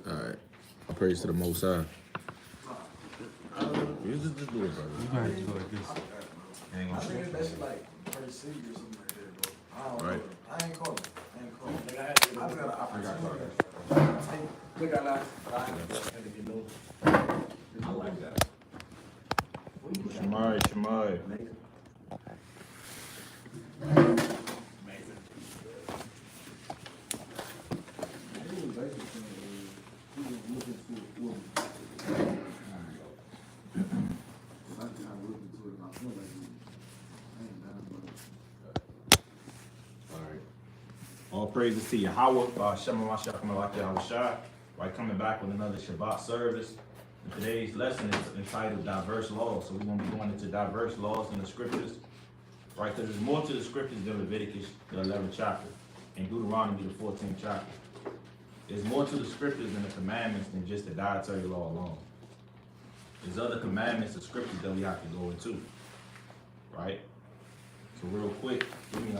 All right. I praise to the Most High. You just do it, brother. You gotta do it like this. Ain't I gonna think shoot. that's like First City or something like that, bro. I don't Right. know. I ain't calling. Nigga, I I've got an opportunity. Look at that. I like that. Shemai, Shemai. All praises to Yahweh, Shema Mashiach Malak Yahushua. Right, coming back with another Shabbat service. And today's lesson is entitled Diverse Laws. So we're going to be going into diverse laws in the scriptures. Right, because there's more to the scriptures than Leviticus, the 11th chapter, and Deuteronomy, the 14th chapter. There's more to the scriptures than the commandments than just the dietary law alone. There's other commandments of scriptures that we have to go into. Right? So real quick, give me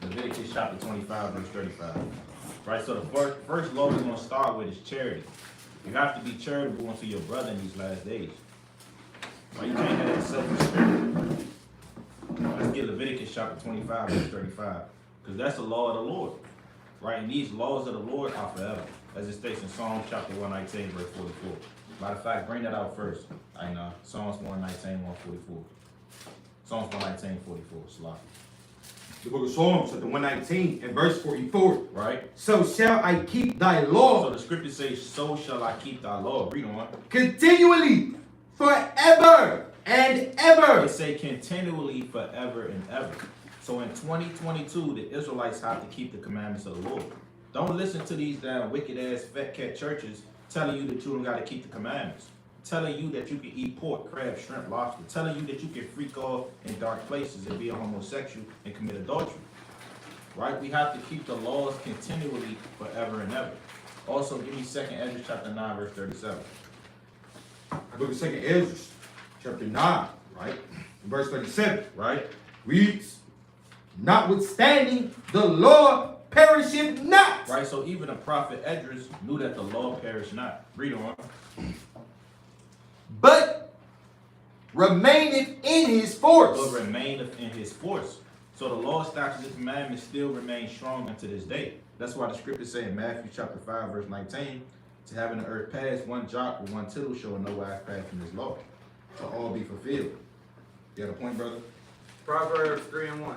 Leviticus chapter 25, verse 35. Right, so the first law we're going to start with is charity. You have to be charitable unto your brother in these last days. Right, you can't have that selfish spirit. Let's get Leviticus chapter 25, verse 35. Because that's the law of the Lord. Right, and these laws of the Lord are forever. As it states in Psalms chapter 119, verse 44. Matter of fact, bring that out first. I know. Psalms 119, 144. Psalms 119, 44. Slide. The book of Psalms, chapter 119 and verse 44. Right? So shall I keep thy law. So the scripture says, so shall I keep thy law. Read on. Continually, forever and ever. It say continually, forever and ever. So in 2022, the Israelites have to keep the commandments of the Lord. Don't listen to these damn wicked ass fat cat churches telling you that you don't got to keep the commandments. Telling you that you can eat pork, crab, shrimp, lobster. Telling you that you can freak off in dark places and be a homosexual and commit adultery. Right? We have to keep the laws continually forever and ever. Also, give me 2nd Ezra chapter 9, verse 37. The book of 2nd Ezra, chapter 9, right? Verse 37, Right? reads, notwithstanding, the law perisheth not. Right? So even the prophet Esdras knew that the law perished not. Read on. But remaineth in his force. But remaineth in his force. So the law, statutes, and commandments still remain strong unto this day. That's why the scriptures say in Matthew chapter 5, verse 19, to having the earth pass, one jot or one tittle shall no wise pass from this law. To all be fulfilled. You got a point, brother? Proverbs 3 and 1.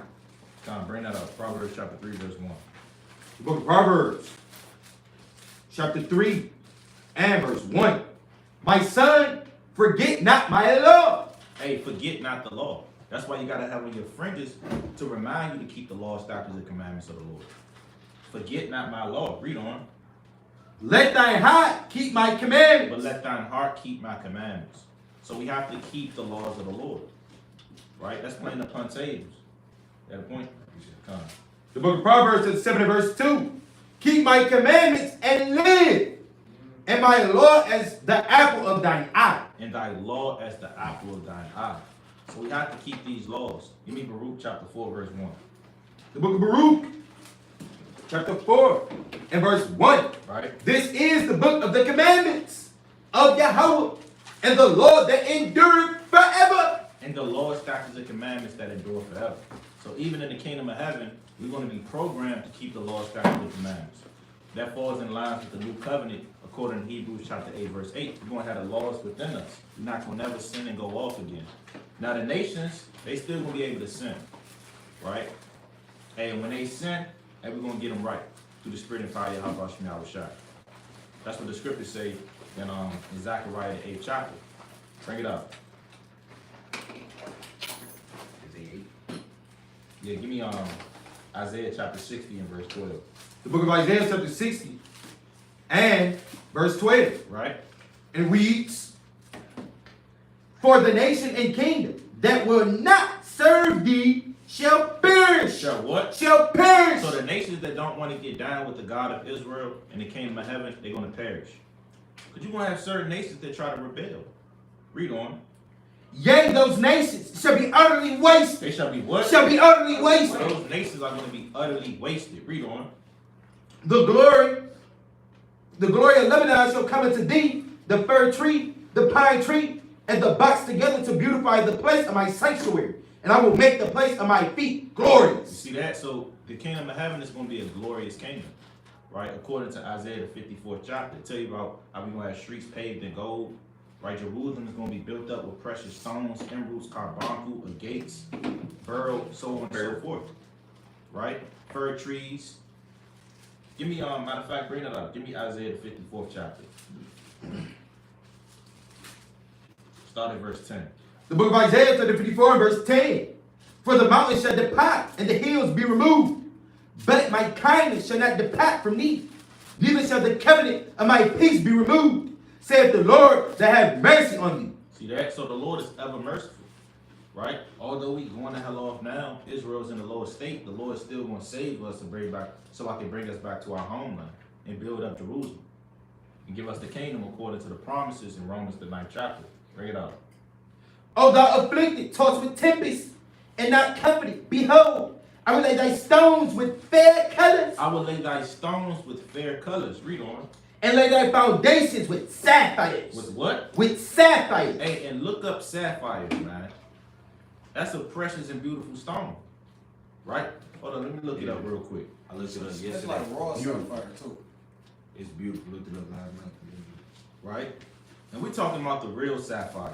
Tom, bring that up. Proverbs chapter 3, verse 1. The book of Proverbs, chapter 3 and verse 1. My son, forget not my law. Hey, forget not the law. That's why you got to have on your fringes to remind you to keep the law, statutes, and commandments of the Lord. Forget not my law. Read on. Let thine heart keep my commandments. But let thine heart keep my commandments. So we have to keep the laws of the Lord. Right? That's playing upon tables. Got a point? Come. The book of Proverbs, chapter 7 and verse 2. Keep my commandments and live, and my law as the apple of thine eye. And thy law as the apple of thine eye. So we have to keep these laws. Give me Baruch chapter 4, verse 1. The book of Baruch, chapter 4 and verse 1. Right? This is the book of the commandments of Yahweh, and the law that endureth forever. And the law, statutes, and commandments that endure forever. So even in the kingdom of heaven, we're going to be programmed to keep the law, statutes, and commandments. That falls in line with the new covenant according to Hebrews chapter 8, verse 8. We're going to have the laws within us. We're not going to never sin and go off again. Now the nations, they still going to be able to sin. Right? And when they sin, and we're going to get them right through the spirit and fire of Yahweh. That's what the scriptures say in Zechariah the 8th chapter. Bring it up. Yeah, give me Isaiah chapter 60 and verse 12. The book of Isaiah chapter 60 and verse 12. Right? It reads, for the nation and kingdom that will not serve thee shall perish. Shall what? Shall perish. So the nations that don't want to get down with the God of Israel and the kingdom of heaven, they're going to perish. Because you're going to have certain nations that try to rebel. Read on. Yea, those nations shall be utterly wasted. They shall be what? Shall be utterly wasted. Those nations are going to be utterly wasted. Read on. The glory the glory of Lebanon shall come unto thee, the fir tree, the pine tree, and the box together to beautify the place of my sanctuary. And I will make the place of my feet You glorious. see that? So the kingdom of heaven is going to be a glorious kingdom, right? According to Isaiah the 54th chapter, it tell you about how we're going to have streets paved in gold, right? Jerusalem is going to be built up with precious stones, emeralds, carbuncle, gates, beryl, so on and so forth, right? Fir trees. Give me, matter of fact, bring it up. Give me Isaiah the 54th chapter. Start at verse 10. The book of Isaiah, chapter 54, verse 10. For the mountains shall depart, and the hills be removed. But my kindness shall not depart from thee. Neither shall the covenant of my peace be removed, saith the Lord that have mercy on thee. See that? So the Lord is ever merciful, right? Although we going to hell off now, Israel's in the lower state, the Lord is still going to save us and bring back, so I can bring us back to our homeland and build up Jerusalem and give us the kingdom according to the promises in Romans the 9th chapter. Bring it up. O thou afflicted, tossed with tempest, and not comforted, behold, I will lay thy stones with fair colors, I will lay thy stones with fair colors. Read on. and lay thy foundations with sapphires. With what? With sapphires. Hey, and look up sapphires, man. That's a precious and beautiful stone, right? Hold on, let me look it up real quick. I looked it up It's yesterday. like raw sapphire too. It's beautiful. Looked it up last night. Right? And we're talking about the real sapphire.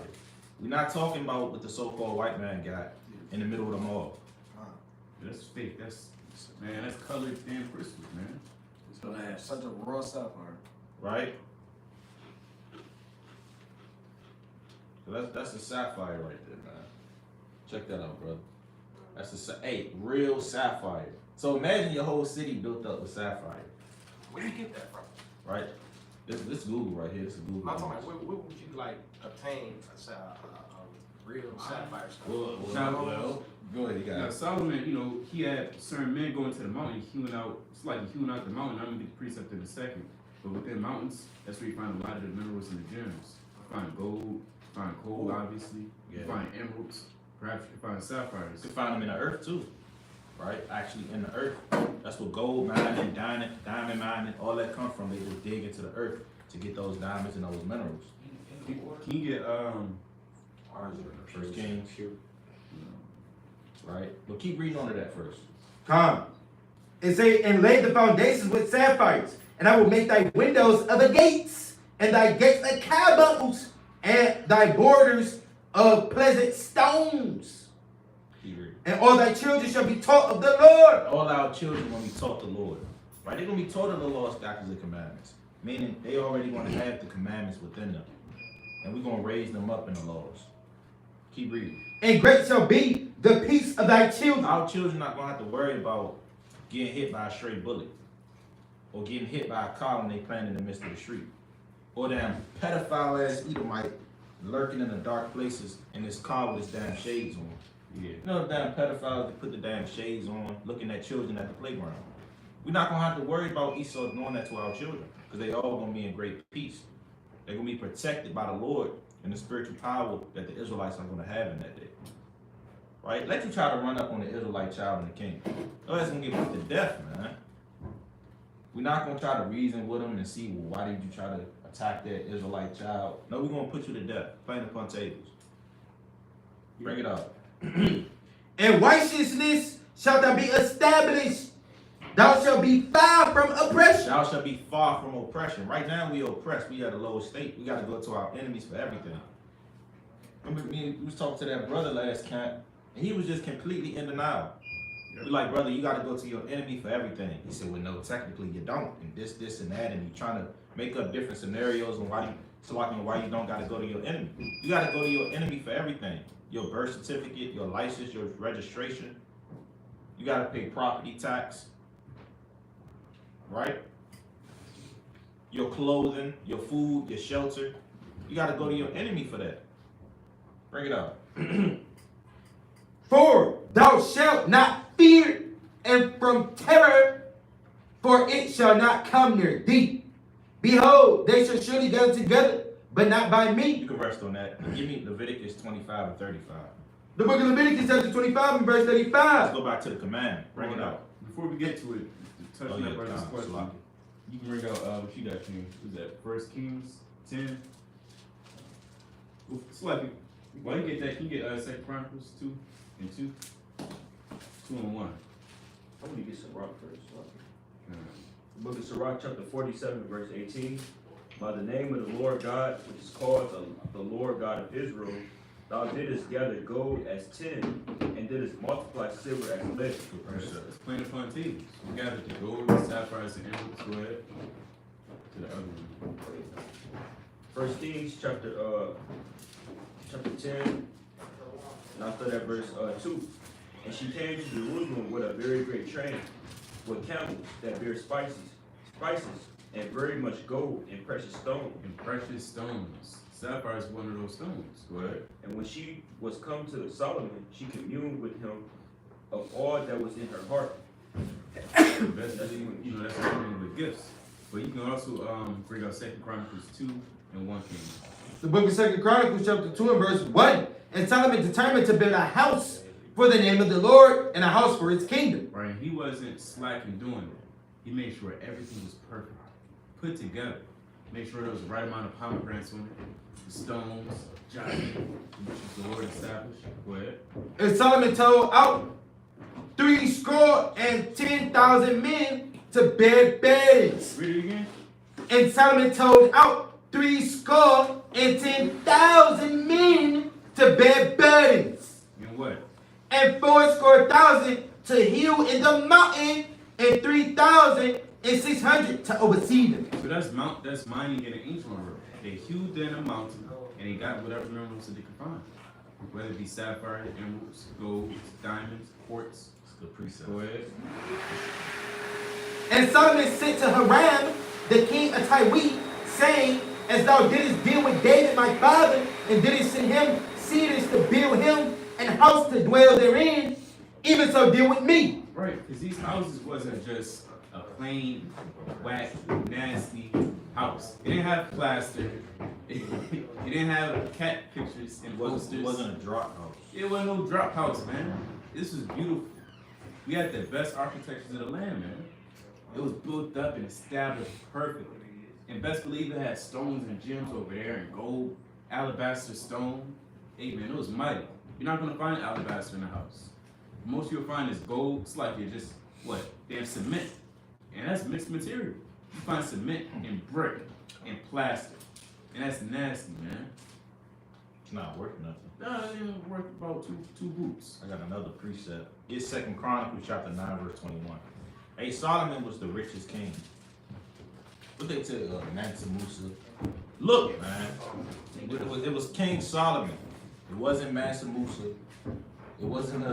We're not talking about what the so-called white man got in the middle of the mall. That's fake. That's colored in crystals, man. So that's such a raw sapphire. Right? So that's a sapphire right there, man. Check that out, brother. That's real sapphire. So imagine your whole city built up with sapphire, Where do you get that from? right? This Google right here. This is Google. I'm talking about, where would you like obtain a real sapphire stone? Well, go ahead, you Now got it. Solomon, he had certain men going to the mountain, hewing out. It's like hewing out the mountain. I'm gonna get the precept in a second. But within mountains, that's where you find a lot of the minerals and the gems. You find gold, you find coal, obviously. You Yeah. find emeralds. Perhaps you can find sapphires. You can find them in the earth too, right? Actually in the earth. That's what gold mining, diamond mining, all that come from. They just dig into the earth to get those diamonds and those minerals. Can you get First Kings, right? But keep reading on to that first. Come. It say, and lay the foundations with sapphires, and I will make thy windows of the gates, and thy gates like carbuncles, and thy borders of pleasant stones. Keep reading. And all thy children shall be taught of the Lord. All our children going to be taught the Lord, right? They're going to be taught of the law, statutes, and commandments. Meaning they already going to have the commandments within them. And we're going to raise them up in the laws. Keep reading. And great shall be the peace of thy children. Our children not going to have to worry about getting hit by a stray bullet. Or getting hit by a car when they playing in the midst of the street. Or damn pedophile ass Edomite lurking in the dark places in his car with his damn shades on. Yeah. You know the damn pedophiles that put the damn shades on, looking at children at the playground. We're not going to have to worry about Esau doing that to our children. Because they all going to be in great peace. They're going to be protected by the Lord and the spiritual power that the Israelites are going to have in that day. Right? Let you try to run up on the Israelite child in the kingdom. Oh, that's going to get put to death, man. We're not going to try to reason with them and see, well, why did you try to attack that Israelite child? No, we're going to put you to death. Plain upon tables. Bring it up. And righteousness shall thou be established. Thou shalt be far from oppression. Thou shalt be far from oppression. Right now we oppressed. We at a lower state. We got to go to our enemies for everything. Remember me, we was talking to that brother last camp, and he was just completely in denial. We're like, brother, you got to go to your enemy for everything. He said, well, no, technically you don't. And this, and that. And you trying to make up different scenarios on why you don't got to go to your enemy. You got to go to your enemy for everything. Your birth certificate, your license, your registration. You got to pay property tax. Right? Your clothing, your food, your shelter. You got to go to your enemy for that. Bring it up. For thou shalt not fear, and from terror, for it shall not come near thee. Behold, they shall surely gather together, but not by You me. can rest on that. Give me Leviticus 25 and 35. The book of Leviticus chapter 25 and verse Let's 35. go back to the commandment. Bring it up. Before we get to it, touching up on this question. You can bring out what you got, King. Who's that? 1 Kings 10. It's like, why you get that? Can you get 2 Chronicles 2 and 2? 2 and 1. I'm gonna get some rock first. The book of Sirach, chapter 47, verse 18. By the name of the Lord God, which is called the Lord God of Israel, thou didst gather gold as tin, and didst multiply silver as lead. It's plain upon tables. We gathered the gold, the sapphires, and emeralds. Go ahead. To the other one. 1 Kings, chapter 10, and after that, verse 2. And she came to Jerusalem with a very great train, with camels that bear spices, and very much gold and precious stones. And precious stones. Sapphire is one of those stones. Go ahead. And when she was come to Solomon, she communed with him of all that was in her heart. That's coming with gifts. But you can also bring out 2 Chronicles 2 and 1 King. The book of 2 Chronicles, chapter 2 and verse 1. And Solomon determined to build a house for the name of the Lord and a house for his kingdom. Right, and he wasn't slacking doing it. He made sure everything was perfect, put together. Make sure there was the right amount of pomegranates on it, the stones, giant, which the Lord established. Go ahead. And Solomon told out 10,000 men to bear burdens. Read it again. And Solomon told out 10,000 men to bear burdens. And what? And 80,000 to heal in the mountain, and 3,600 to oversee them. So that's mining in an ancient world. They hewed in a mountain and they got whatever minerals that they could find. Whether it be sapphire, emeralds, gold, diamonds, quartz. It's the precept. Go ahead. And Solomon sent to Hiram, the king of Tyre, saying, as thou didst deal with David my father, and didst send him cedars to build him, and house to dwell therein, even so deal with me. Right, because these houses wasn't just a plain, whack, nasty house. It didn't have plaster. It didn't have cat pictures and posters. It wasn't a drop house. It wasn't no drop house, man. This was beautiful. We had the best architectures of the land, man. It was built up and established perfectly. And best believe it had stones and gems over there and gold, alabaster stone. Hey, man, it was mighty. You're not gonna find alabaster in the house. Most you'll find is gold. It's like you're just, what? They have cement. And that's mixed material. You find cement and brick and plastic. And that's nasty, man. It's not worth nothing. No, it ain't worth about two boots. I got another precept. It's 2 Chronicles chapter 9, verse 21. Hey, Solomon was the richest king. What they tell Mansa Musa? Look, man. It was King Solomon. It wasn't Mansa Musa. It wasn't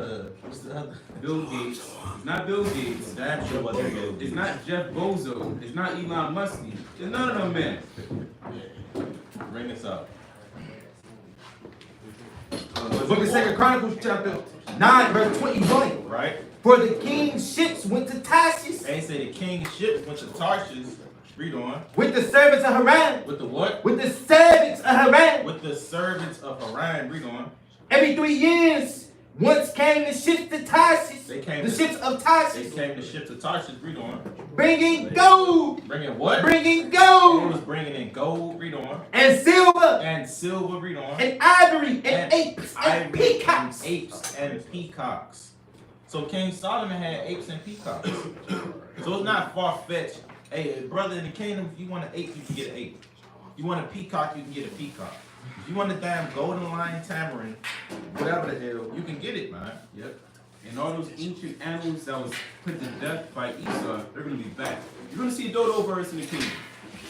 what's the other? Bill Gates. It's not Bill Gates. Damn sure wasn't Bill Gates. It's not Jeff Bezos. It's not Elon Musk. It's none of them men. Bring this up. The book of 2 Chronicles, chapter 9, verse 21. Right? For the king's ships went to Tarshish They say the king's ships went to Tarshish. Read on. with the servants of Haran. With the what? With the servants of Haran. With the servants of Haran. Read on. Every 3 years, once came the ships to Tarshish. They came The to- ships of They Tarshish. came to ship to Tarshish. Read on. Bringing gold. Bringing what? Bringing They gold. was bringing in gold. Read on. And silver. And silver. Read on. And ivory. And apes. And ivory, peacocks. and apes and peacocks. So King Solomon had apes and peacocks. So it's not far-fetched. Hey, brother in the kingdom, if you want an ape, you can get an ape. You want a peacock, you can get a peacock. If you want a damn golden lion tamarin, whatever the hell, you can get it, man. Yep. And all those ancient animals that was put to death by Esau, they're gonna be back. You're gonna see dodo birds in the kingdom.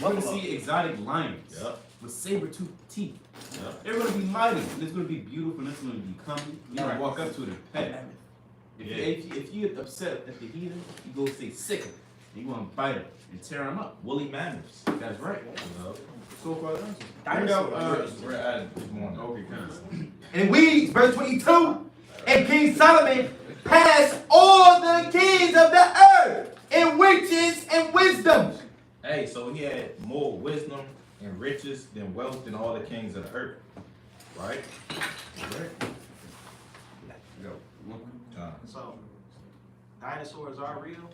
You're gonna see exotic lions Yep. with saber-toothed teeth. Yep. They're gonna be mighty, and it's gonna be beautiful, and it's gonna be coming. You gotta walk up to it and pet it. If you're upset at the heathen, you go say sick. You want to bite him and tear him up. Woolly mammoths. That's right. Yep. So far, answer. Bring out, we're at it this morning. Okay, kind of. And weeds, verse 22. And King Solomon passed all the kings of the earth in riches and wisdom. Hey, so he had more wisdom and riches than wealth than all the kings of the earth. Right? Right. Go. Uh, So, dinosaurs are real?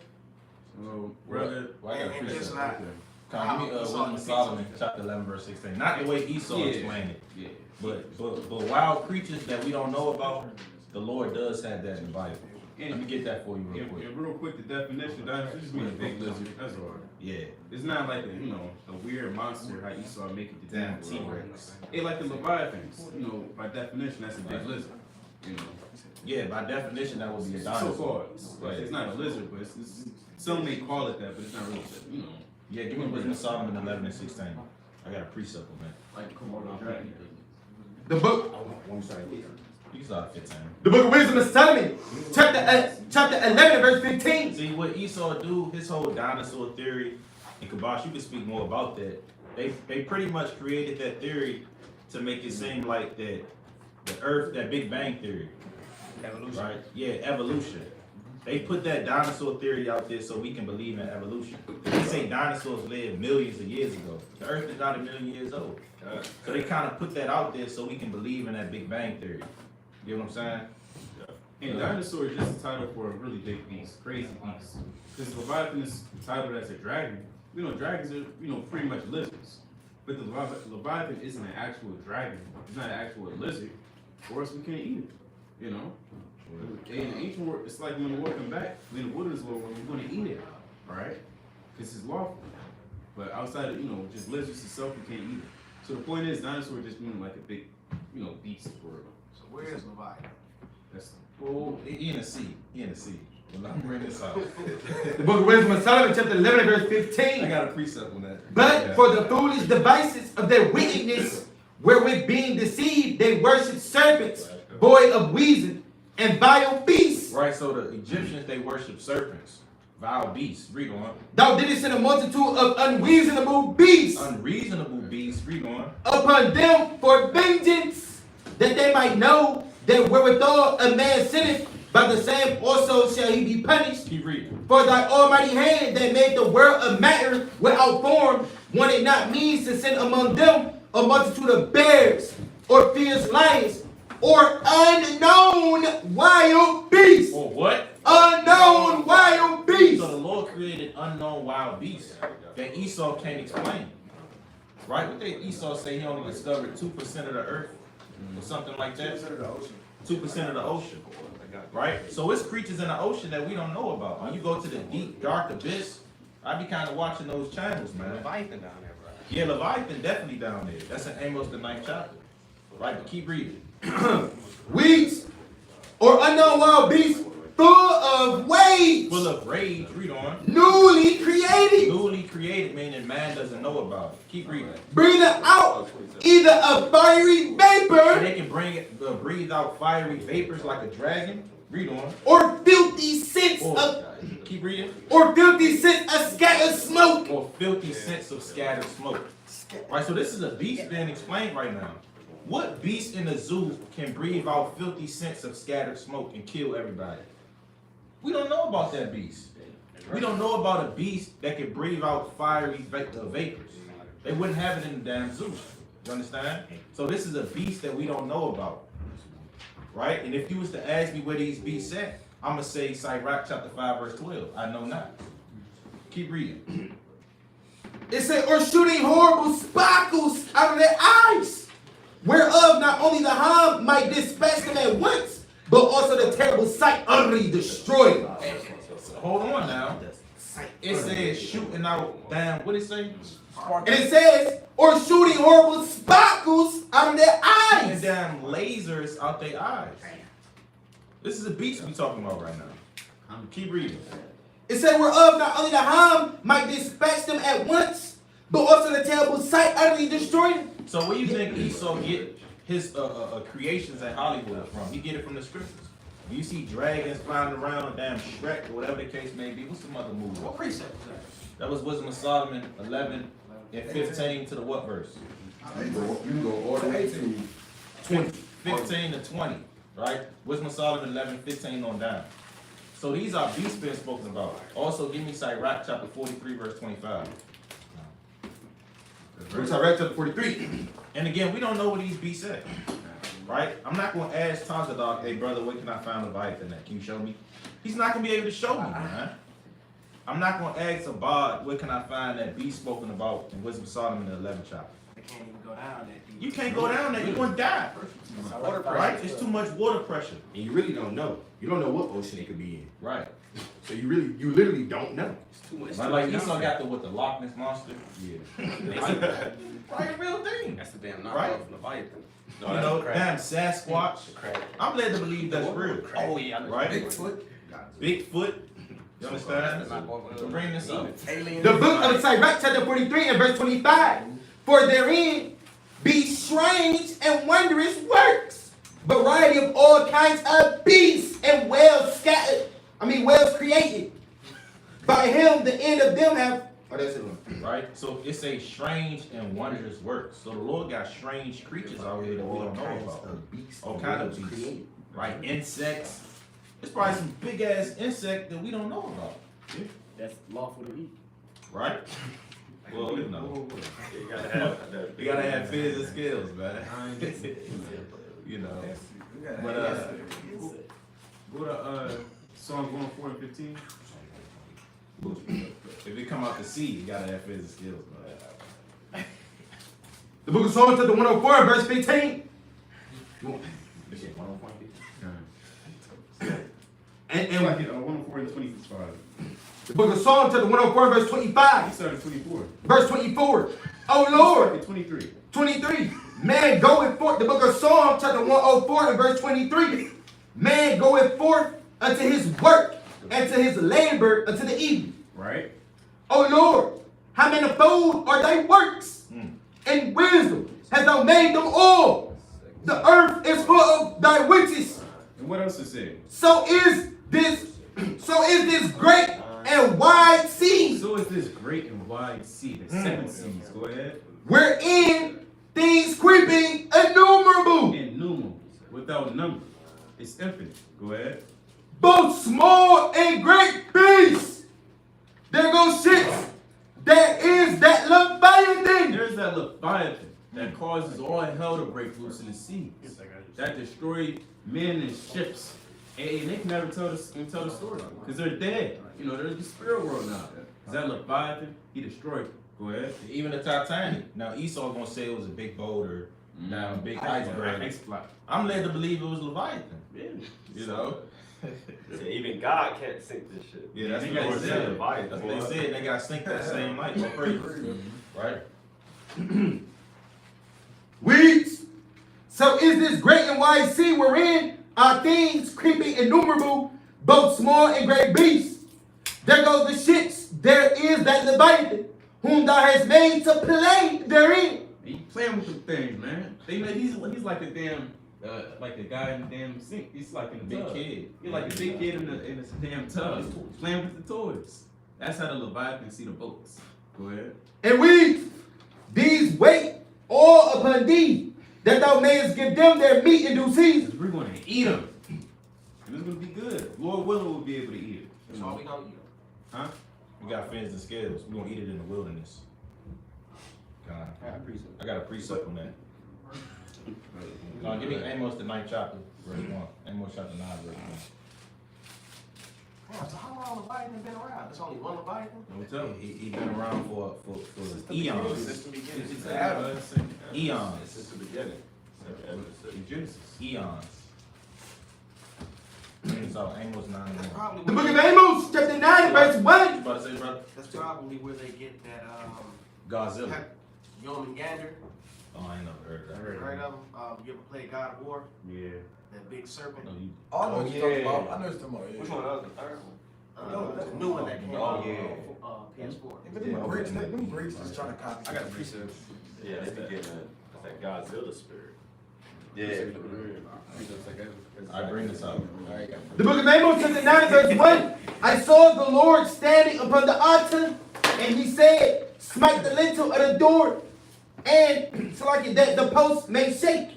Well, brother, Well, I got a And it's precept. not okay. Come, give me Wisdom of Solomon, chapter 11, verse 16. Not the way Esau Yeah. explained it, Yeah. but wild creatures that we don't know about, the Lord does have that in the Bible. Let me get that for you real quick. And real quick, the definition, dinosaur just means a big lizard. That's all. Yeah, It's not like a weird monster how Esau make it the damn damn T-Rex. It like the Leviathans. By definition, that's a big lizard. Yeah, by definition, that would be a So dinosaur. called. Right. It's not a lizard, but some may call it that, but it's not really. Yeah, give me Wisdom of Solomon 11 and 16. I got a precept on that. Like Komodo dragon. The book, You saw 15. the book of Wisdom of Solomon, chapter 11, verse 15. See what Esau do, his whole dinosaur theory, and Kabash, you can speak more about that. They pretty much created that theory to make it seem like that the Earth, that Big Bang theory. evolution. Right? Yeah, evolution. They put that dinosaur theory out there so we can believe in evolution. They say dinosaurs lived millions of years ago. The Earth is not a million years old. So they kind of put that out there so we can believe in that Big Bang theory. You know what I'm saying? And dinosaur is just a title for a really big beast, crazy beast. Because Leviathan is titled as a dragon. Dragons are pretty much lizards. But the Leviathan isn't an actual dragon. It's not an actual lizard, or else we can't eat it. In the ancient world, it's like when the water come back, when the water is low, we're going to eat it, right? Because it's lawful. But outside of, just lizards itself, we can't eat it. So the point is, dinosaur just mean like a big, beast for real. So where is Leviathan? That's Well, he in the sea. He in the sea. Well, I'm bringing this out. The book of Wisdom of Solomon, chapter 11, verse 15. I got a precept on that. But for the foolish devices of their wickedness, wherewith being deceived, they worship serpents, void of reason, and vile beasts. Right, so the Egyptians, they worship serpents, vile beasts. Read on. Thou didst send a multitude of unreasonable beasts Unreasonable beasts. Read on. upon them for vengeance, that they might know that wherewithal a man sinneth, by the same also shall he be punished. Keep reading. For thy almighty hand that made the world of matter without form, wanted not means to send among them a multitude of bears, or fierce lions, or unknown wild beasts. Or what? Unknown wild beasts. So the Lord created unknown wild beasts that Esau can't explain. Right? What did Esau say he only discovered 2% of the earth? Or something like that? 2% of the ocean. Right? So it's creatures in the ocean that we don't know about. When you go to the deep, dark abyss, I be kind of watching those channels, man. Leviathan down there, bro. Yeah, Leviathan definitely down there. That's in Amos the 9th chapter. Right? But keep reading. Weeds, or unknown wild beasts, full of waves, Full of rage. Read on. newly created, Newly created, meaning man doesn't know about it. Keep reading. breathing out either a fiery So vapor they can breathe out fiery vapors like a dragon. Read on. or filthy scents Or, of keep reading. scattered smoke. Or filthy scents of scattered smoke. Right, so this is a beast being explained right now. What beast in the zoo can breathe out filthy scents of scattered smoke and kill everybody? We don't know about that beast. We don't know about a beast that can breathe out fiery vapors. They wouldn't have it in the damn zoo. You understand? So this is a beast that we don't know about. Right? And if you was to ask me where these beasts at, I'm going to say Sirach chapter 5 verse 12. I know not. Keep reading. It said, or shooting horrible sparkles out of their eyes, whereof not only the harm might dispatch them at once, but also the terrible sight utterly destroyed. Hold on now. It says shooting out damn, what it say? And it says, or shooting horrible sparkles out of their And eyes. damn lasers out their eyes. This is a beast we talking about right now. Keep reading. It said, whereof not only the harm might dispatch them at once, but also the terrible sight utterly destroyed them. So where you think Esau get his creations at Hollywood from? He get it from the scriptures. When you see dragons flying around, damn Shrek, or whatever the case may be. What's some other movie? What precept is that? That was Wisdom of Solomon 11 and 15 to the what verse? You can go all the way to 20. 15 to 20, right? Wisdom of Solomon 11, 15 on down. So these are beasts being spoken about. Also, give me Sirach chapter 43, verse 25. Sirach chapter 43. And again, we don't know what these beasts at, right? I'm not going to ask Tonzadog, hey brother, where can I find Leviathan at? Can you show me? He's not going to be able to show me, man. I'm not gonna ask about where can I find that beast spoken about in Wisdom of Solomon in the 11th chapter. They can't even go down that deep. You can't go down there, you're gonna die. Water pressure. Right? It's too much water pressure. And you really don't know. You don't know what ocean it could be in. Right. So you literally don't know. It's too much. Right, like Esau got the Loch Ness monster. Yeah. Right, real thing. That's the damn Right. knockoff Leviathan. You know, damn Sasquatch. I'm led to believe that's real. Oh yeah, I know. Right? Bigfoot. Bigfoot. You understand? So bring this up. The book of Sirach, chapter 43 and verse 25. For therein be strange and wondrous works, variety of all kinds of beasts and whales whales created. By him the end of them have. Oh, that's it. Right? So it's a strange and wondrous work. So the Lord got strange creatures out here that we don't know about. beasts. All kind of beasts. Right? Insects. There's probably some big ass insect that we don't know about. That's lawful to eat. Right? Well, you know. You gotta have fears and skills, man. You know. But Go to Psalm 104 and 15. if it come out the sea, you gotta have fears and skills, man. The book of Psalms, chapter 104 and verse 15. And like it, 104 and 25. The book of Psalms, chapter 104 and verse He 25. started 24. Verse 24. Oh Lord. 23. 23. Man goeth forth. The book of Psalms, chapter 104 and verse 23. Man goeth forth unto his work and to his labor unto the evening. Right? O Lord, how manifold are thy works, and wisdom hast thou made them all. The earth is full of thy riches. And what else is it? So is this great and wide sea, So is this great and wide sea, the seven seas. Go ahead. wherein things creeping innumerable, Innumerable, without number. It's infinite. Go ahead. both small and great beasts. There goes ships. There is that Leviathan. There's that Leviathan that causes all hell to break loose in the seas. That destroyed men and ships. And they can never tell the story because they're dead. You know, they're in the spirit world now. Is that Leviathan? He destroyed it. Go ahead. Even the Titanic. Now Esau gonna say it was a big boulder, now a big iceberg. I'm led to believe it was Leviathan. Yeah. You know? Even God can't sink this shit. Yeah, that's They what got they said. Leviathan, That's what they boy. said. They got synced that same night. Well, praise. Right? Weeds. So is this great and wide sea wherein are things creeping innumerable, both small and great beasts. There goes the ships. There is that Leviathan, whom thou hast made to play therein. He playing with them things, man. They know he's like a damn like a guy in the damn sink. He's like in the Big tub. kid. He's like a big kid in the damn tub, playing with the toys. That's how the Leviathan see the boats. Go ahead. And weeds. These wait all upon thee, that thou mayest give them their meat in due season. We're going to eat them, and it's going to be good. Lord willing, we'll be able to eat it. That's all we gonna eat. Huh? We got fins and scales. We're gonna eat it in the wilderness. God. I got a precept on that. Give me Amos the 9th chapter, verse 1. Amos chapter 9, verse 1. Wow, so how long Leviathan been around? There's only one Leviathan? Don't tell me. He been around for eons. Since the beginning. Eons. Since the beginning. In Genesis. Eons. So Amos 9 That's 1. probably The where book of Amos, chapter 9, verse 1. You about to say, brother? that's probably where they get that Godzilla. Jormungandr. Oh, I ain't never heard that. Heard of him? You ever played God of War? Yeah. That big serpent. No, you, Oh, I know what you're talking about. I know what you're talking about. Yeah. Which one? That was the third one. The new one that came Oh, out yeah. on PS4. But them Greeks is trying to copy. I got a precept. Yeah, they be getting that Godzilla spirit. Yeah. I bring this up. The book of Amos, chapter 9, verse 1. I saw the Lord standing upon the altar, and he said, smite the lintel of the door, and so like that the posts may shake,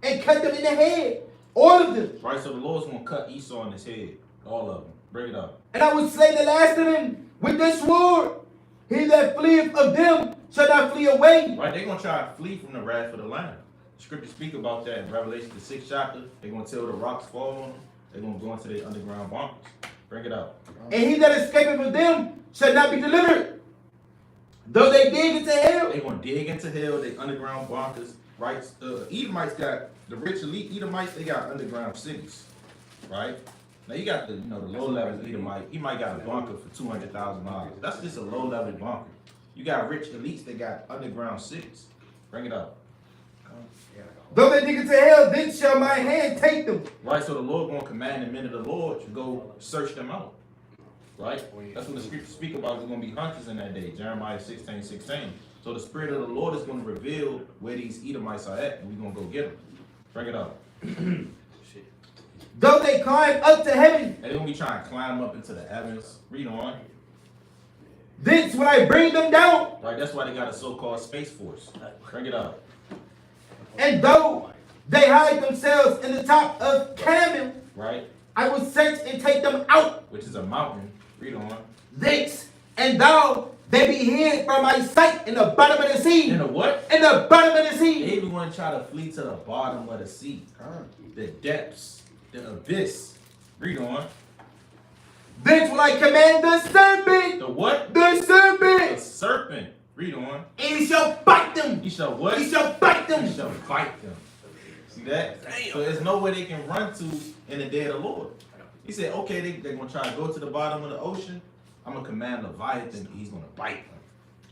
and cut them in the head, all of them. Right, so the Lord's gonna cut Esau in his head. All of them. Bring it up. And I will slay the last of them with the sword. He that fleeth of them shall not flee away. Right, they're gonna try to flee from the wrath of the Lamb. The scripture speak about that in Revelation the 6th chapter. They're gonna tell the rocks fall on them. They're gonna go into their underground bunkers. Bring it out. And he that escapeth from them shall not be delivered. Though they dig into hell. They gonna dig into hell. They underground bunkers, right? Edomites got the rich elite Edomites. They got underground cities, right? Now you got the the low level Edomite. He might got a bunker for $200,000. That's just a low level bunker. You got rich elites. They got underground cities. Bring it up. Though they dig into hell, then shall my hand take them. Right. So the Lord gonna command the men of the Lord to go search them out. Right? That's what the scriptures speak about. There's going to be hunters in that day. Jeremiah 16:16. So the Spirit of the Lord is going to reveal where these Edomites are at, and we're going to go get them. Bring it up. Though they climb up to heaven, And they're going to be trying to climb up into the heavens. Read on. thence will I bring them down. Right? That's why they got a so-called space force. Bring it up. And though they hide themselves in the top of Carmel, Right? I will search and take them out Which is a mountain. Read on. thence. And though they be hid from my sight in the bottom of the sea. In the what? In the bottom of the sea. They even want to try to flee to the bottom of the sea. The depths. The abyss. Read on. Thence will I command the serpent. The what? The The serpent. serpent. Read on. And he shall bite them. He shall what? He shall bite them. He shall bite them. See that? So there's nowhere they can run to in the day of the Lord. He said, okay, they're going to try to go to the bottom of the ocean. I'm going to command Leviathan. He's going to bite them.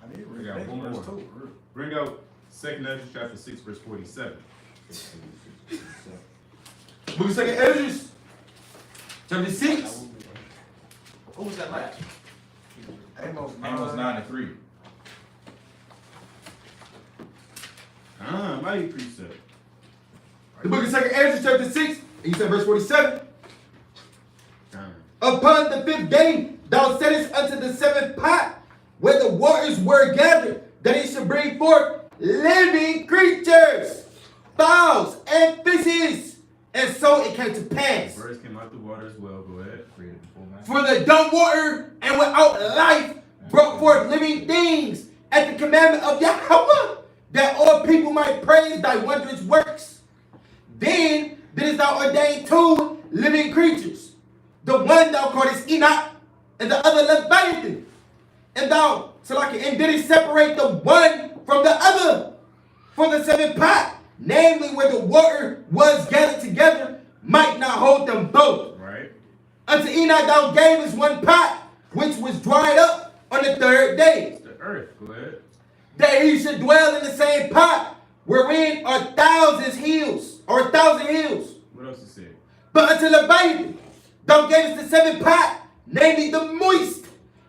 I need to We read got that one verse more. too. Bring out 2 Ezra chapter 6, verse 47. Book of 2 Ezra, chapter 6. What was that last? Amos Amos 9:3. Mighty precept. The book of 2 Ezra, chapter 6. And you said verse 47. Time. Upon the 5th day, thou settest unto the 7th pot, where the waters were gathered, that it should bring forth living creatures, fowls, and fishes. And so it came to pass. Birds came out the water as well. Go ahead. Created before man. For the dumb water and without life brought forth living things at the commandment of Yahweh, that all people might praise thy wondrous works. Then didst thou ordain 2 living creatures. The one thou callest Enoch, and the other Leviathan. And thou, and didst separate the one from the other for the 7th pot, namely where the water was gathered together, might not hold them both. Right. Unto Enoch thou gavest 1 pot, which was dried up on the 3rd day, It's the earth. Go ahead. that he should dwell in the same pot, wherein are 1,000 hills, or 1,000 hills. What else is it? But unto Leviathan thou gavest the 7th pot, namely the moist,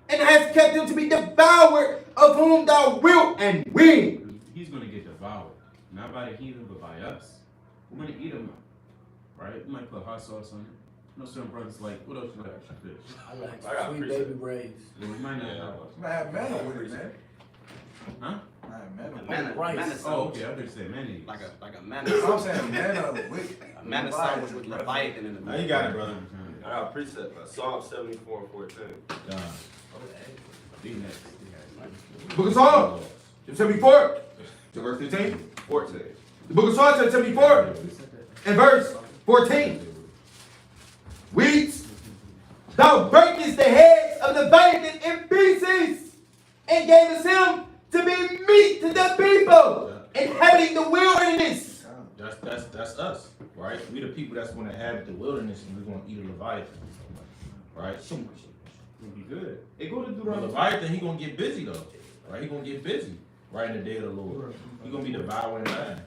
and hast kept him to be devoured, of whom thou wilt and will. He's going to get devoured. Not by the heathen, but by us. We're going to eat him up. Right? We might put hot sauce on it. No certain brothers like, what else you like? Fish. I like I got sweet precept. baby rays. We might not have. I have manna with it, man. Huh? I have manna with it. Manna, rice. Oh, okay. I thought you said mayonnaise. Like a I'm manna, saying manna with a manna sandwich with Leviathan in the Now you middle. got it, brother. I got a precept. Psalm 74:14. Done. Be next. Book of Psalms, chapter 74, to verse 15. 14. The book of Psalms, chapter 74, and verse 14. Reads, thou breakest the heads of Leviathan in pieces, and gavest him to be meat to the people, inhabiting the wilderness. That's us, right? We the people that's going to inhabit the wilderness, and we're going to eat a Leviathan, right? It'll be good. Hey, go to The Deuteronomy. Leviathan, he going to get busy though, right? He going to get busy, right, in the day of the Lord. He going to be devouring man.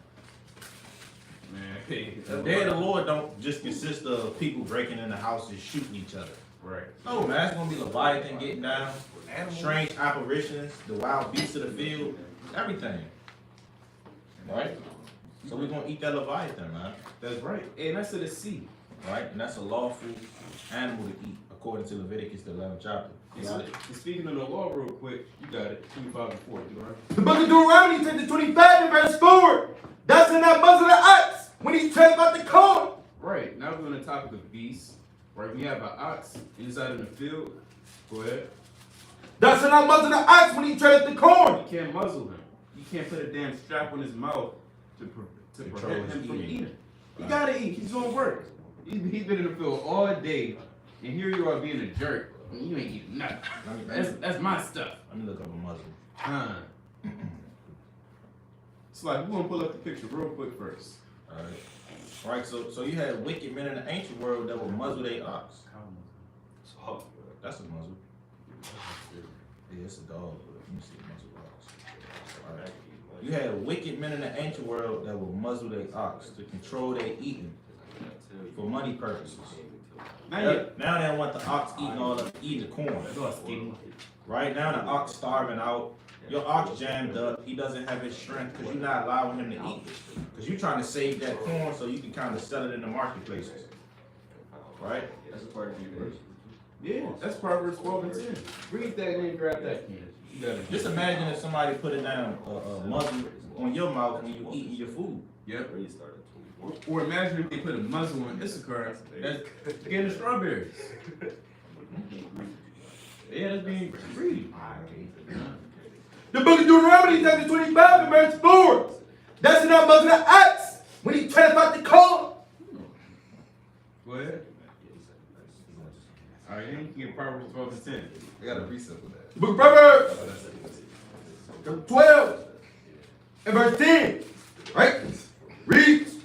Man, hey. The day of the Lord don't just consist of people breaking in the houses shooting each other. Right. No, man, it's gonna be Leviathan getting down, animals. strange apparitions, the wild beasts of the field, everything. Right? So we're gonna eat that Leviathan, man. That's right. Hey, that's to the sea. Right? And that's a lawful animal to eat, according to Leviticus, the 11th chapter. You got it? And speaking of the law, real quick, you got it. 25 and 40, right? The book of Deuteronomy, chapter 25, and verse 4. Thou shalt not muzzle the ox when he treads about the corn. Right. Now we're on the topic of beasts. Right. We have an ox inside in the field. Go ahead. Thou shalt not muzzle the ox when he treadeth the corn. You can't muzzle him. You can't put a damn strap on his mouth to Control prevent his him from eating. eating. He gotta eat. He's doing work. He's been in the field all day And here you are being a jerk. And you ain't eating nothing. That's my stuff. Let me look up a Muslim. It's like, we're gonna pull up the picture real quick first. Alright, so you had wicked men in the ancient world that would muzzle their ox. That's a muzzle. Yeah, it's a dog, but let me see a muzzle ox. Alright. You had wicked men in the ancient world that would muzzle their ox to control their eating for money purposes. Now they want the ox eating the corn. Right now the ox starving out. Your ox jammed up. He doesn't have his strength because you're not allowing him to eat. Because you're trying to save that corn so you can kind of sell it in the marketplaces. Right? That's a part of your verse. Yeah, that's Proverbs 12 and 10. Read that and then grab that. Just imagine if somebody put it down a muzzle on your mouth when you eating your food. Yep. Or imagine if they put a muzzle on Issachar that's getting the strawberries. Yeah, that's being greedy. The book of Deuteronomy, chapter 25, and verse 4. That's not muzzle the ox when he treadeth out the corn. Go ahead. All right, then you can get Proverbs 12 and 10. I got a precept with that. The book of Proverbs, chapter 12, and verse 10. Right? Reads.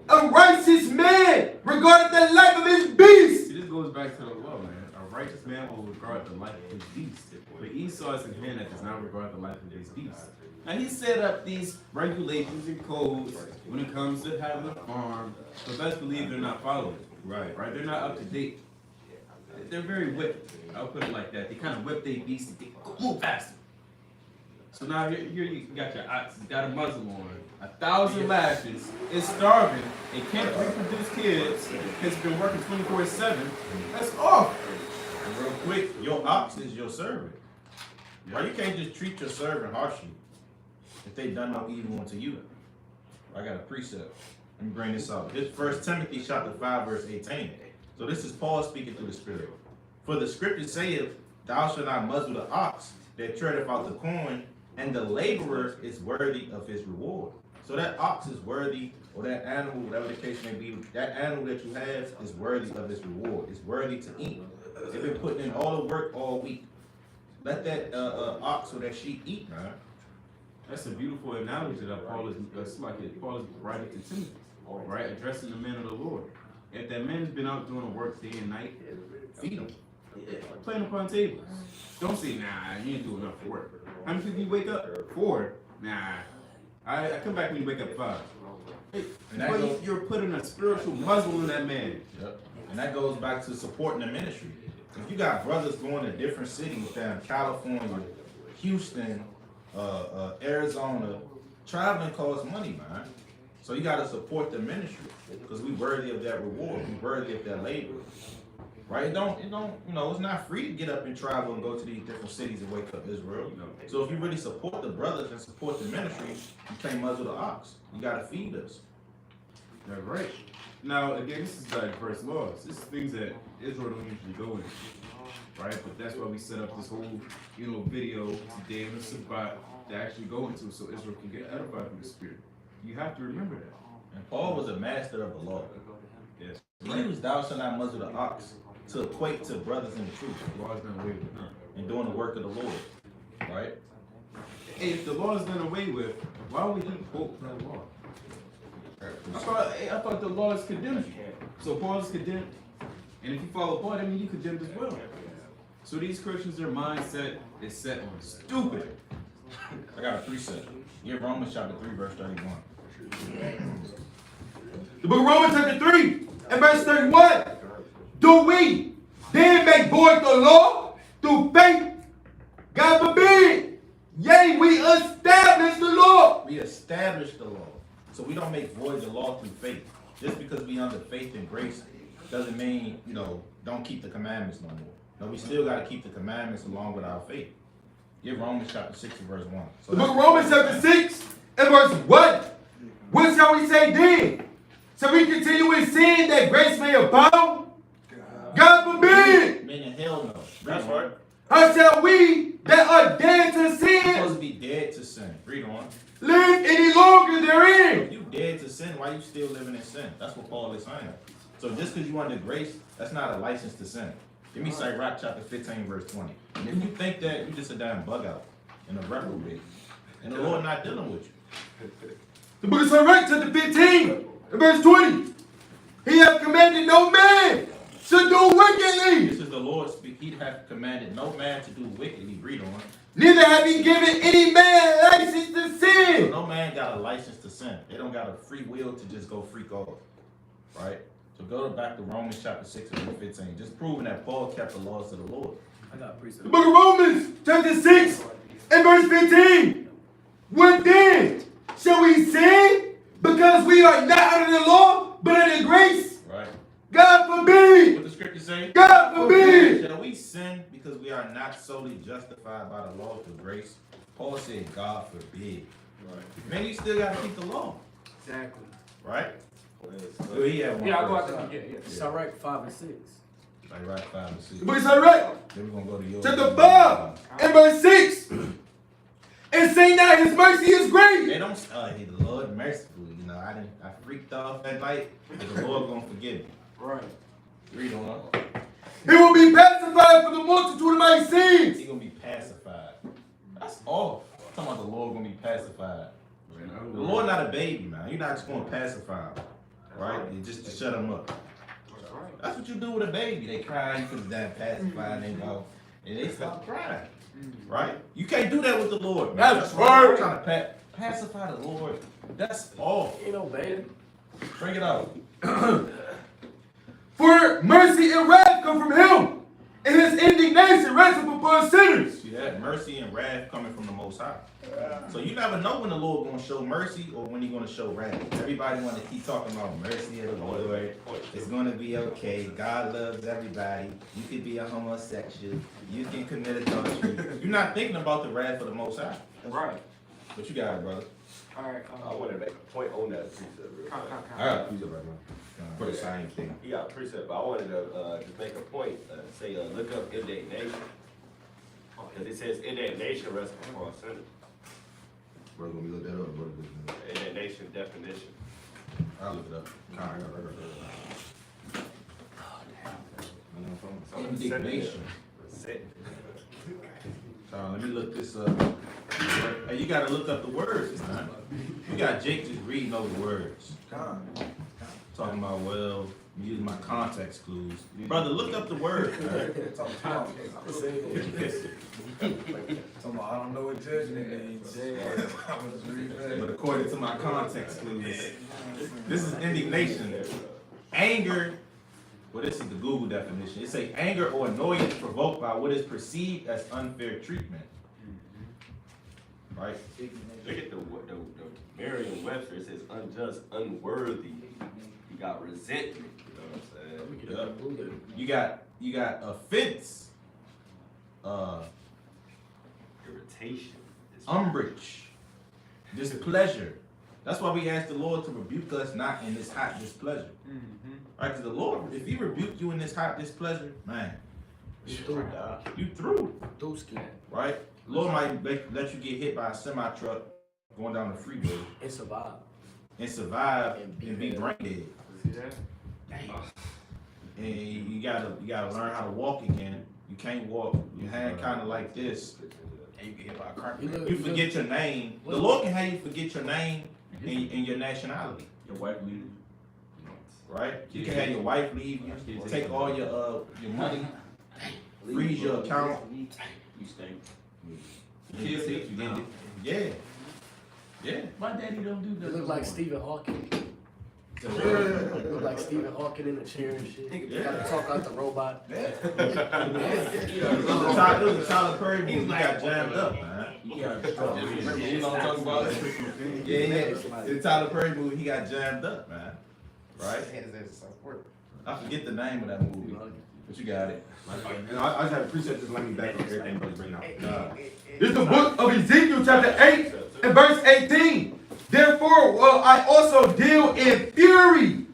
A righteous man regardeth the life of his beast. See, this goes back to the law, man. A righteous man will regard the life of his beast. But Esau is a man that does not regard the life of his beast. Now he set up these regulations and codes when it comes to having a farm, but best believe they're not followed. Right? They're not up to date. They're very whipped. I'll put it like that. They kind of whip their beast to move faster. So now here you got your ox, got a muzzle on, 1,000 lashes, it's starving, it can't reproduce kids, it's been working 24/7. That's off. And real quick, your ox is your servant. Right? You can't just treat your servant harshly if they done no evil unto you. I got a precept. Let me bring this up. This 1 Timothy chapter 5, verse 18. So this is Paul speaking through the Spirit. For the scripture saith, thou shalt not muzzle the ox that treadeth out the corn, and the laborer is worthy of his reward. So that ox is worthy, or that animal, whatever the case may be, that animal that you have is worthy of his reward. It's worthy to eat. They've been putting in all the work all week. Let that ox or that sheep eat, man. That's a beautiful analogy that Paul is writing to Timothy, right? Addressing the man of the Lord. If that man's been out doing the work day and night, feed him. Plant upon tables. Don't say, nah, you ain't doing enough for work. How many people you wake up? 4. Nah. I come back when you wake up 5. Hey, well, you're putting a spiritual muzzle in that man. Yep. And that goes back to supporting the ministry. If you got brothers going to different cities down California, Houston, Arizona, traveling costs money, man. So you got to support the ministry because we worthy of that reward. We worthy of that labor. Right? It don't, it's not free to get up and travel and go to these different cities and wake up Israel. So if you really support the brothers and support the ministry, you can't muzzle the ox. You got to feed us. That's right. Now, again, this is diverse laws. This is things that Israel don't usually go into, right? But that's why we set up this whole, video today in the Shabbat to actually go into so Israel can get edified through the Spirit. You have to remember that. And Paul was a master of the law. Yes. He used thou shalt not muzzle the ox to equate to brothers in the truth. The law is done away with. And doing the work of the Lord. Right? Hey, if the law is done away with, why would he quote that law? I thought the law is condemned. So Paul is condemned. And if you follow Paul, that means you condemned as well. So these Christians, their mindset is set on stupid. I got a precept. Give Romans chapter 3, verse 31. The book of Romans chapter 3 and verse 31. Do we then make void the law through faith? God forbid. Yea, we establish the law. We establish the law. So we don't make void the law through faith. Just because we under faith and grace doesn't mean, don't keep the commandments no more. No, we still got to keep the commandments along with our faith. Give Romans chapter 6 and verse 1. So the book of Romans chapter 6 and verse 1. What shall we say then? Shall we continue in sin that grace may abound? God forbid. Meaning hell no. That's right. How shall we that are dead to You're sin supposed to be dead to sin. Read on. live any longer If therein? you dead to sin, why you still living in sin? That's what Paul is saying. So just because you under grace, that's not a license to sin. Give me Sirach chapter 15, verse 20. And if you think that, you just a damn bug out in a reprobate. And the Lord not dealing with you. The book of Sirach, chapter 15, and verse 20. He hath commanded no man to do wickedly. This is the Lord speak. He hath commanded no man to do wickedly. Read on. Neither have he given any man license to So sin. no man got a license to sin. They don't got a free will to just go freak off. Right? So go back to Romans chapter 6 and verse 15. Just proving that Paul kept the laws of the Lord. I got a precept. The book of Romans, chapter 6, and verse 15. What then? Shall we sin because we are not under the law, but under grace? Right? God forbid. What the scripture say? God forbid. Shall we sin because we are not solely justified by the law of grace? Paul said, God forbid. Right. Man, you still got to keep the law. Exactly. Right? So he had one Yeah, I'll go verse. out there. Yeah. Sirach 5 and 6. Sirach 5 and 6. The book of Sirach, Then we're going to go to yours. chapter 5, and verse 6. And say not his mercy is great. They don't, hey, the Lord merciful. You know, I freaked off that night, but the Lord going to forgive me. Right. Read on. He will be pacified for the multitude of my sins. He going to be pacified. That's all. I'm talking about the Lord going to be pacified. The Lord not a baby, man. You're not just going to pacify him. Right? Just to shut him up. That's right. That's what you do with a baby. They cry, you put them pacify, and they go, and they stop crying. Right? You can't do that with the Lord, man. That's why I'm right. trying to pacify the Lord. That's all. You know, baby. Bring it out. For mercy and wrath come from him, and his indignation rests upon sinners. See that? Mercy and wrath coming from the Most High. So you never know when the Lord going to show mercy or when He's going to show wrath. Everybody want to keep talking about mercy of the Lord. It's going to be okay. God loves everybody. You could be a homosexual. You can commit adultery. You're not thinking about the wrath of the Most High. Right. But you got it, brother. All right. I want to make a point on that precept real quick. I got a precept right now. For the same thing. He got a precept, but I wanted to just make a point. Say, look up indignation. Because it says indignation rests upon sinners. Bro, when we look that up, bro. Indignation definition. I'll look it up. All right. So it's Indignation. sin. Let me look this up. Hey, you got to look up the words. Man. You got Jake just reading over the words. Talking about, well, I'm using my context clues. Brother, look up the words. Man. I don't know what judgment means. But according to my context clues, this is indignation. Anger, well, this is the Google definition. It says anger or annoyance provoked by what is perceived as unfair treatment. Right? Look at the Merriam-Webster. It says unjust, unworthy. You got resentment. You know what I'm saying? You got offense, Irritation. umbrage, displeasure. That's why we ask the Lord to rebuke us not in this hot displeasure. Right? Because the Lord, if He rebuke you in this hot displeasure, man, you through. Those skin. Right? The Lord might let you get hit by a semi-truck going down the freeway And survive. and survive and be brain dead. See that? And you gotta learn how to walk again. You can't walk. Your hand kind of like this. And you get hit by a car. You forget your name. The Lord can have you forget your name and your nationality. Your wife leaves. Right? You can have your wife leave you, take all your money, freeze your account. You stink. Kids hit you, didn't it? Yeah. My daddy don't do You that. look like Stephen Hawking. You look like Stephen Hawking in the chair and shit. You gotta talk out the robot. It was a Tyler Perry movie. He got jammed up, man. You know what I'm talking about? Yeah. In Tyler Perry movie, he got jammed up, man. Right? I forget the name of that movie, but you got it. And I just have a precept just let me back on everything brother bring out. This is the book of Ezekiel, chapter 8, and verse 18. Therefore will I also deal in fury.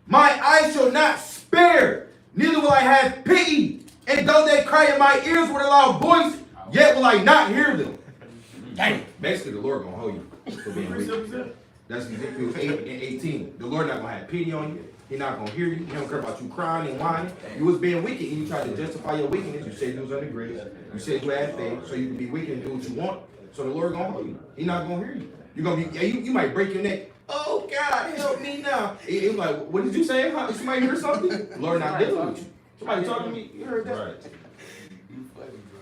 My eyes shall not spare, neither will I have pity. And though they cry in my ears with a loud voice, yet will I not hear them. Dang. Basically, the Lord gonna hold you for being weak. That's Ezekiel 8 and 18. The Lord not gonna have pity on you. He not gonna hear you. He don't care about you crying and whining. You was being wicked and you tried to justify your wickedness. You said you was under grace. You said you had faith, so you can be wicked and do what you want. So the Lord gonna hold you. He not gonna hear you. You gonna be, you might break your neck. Oh God, help me now. He was like, what did you say? Somebody hear something? Lord not dealing with you. Somebody talking to me. You heard that? Right.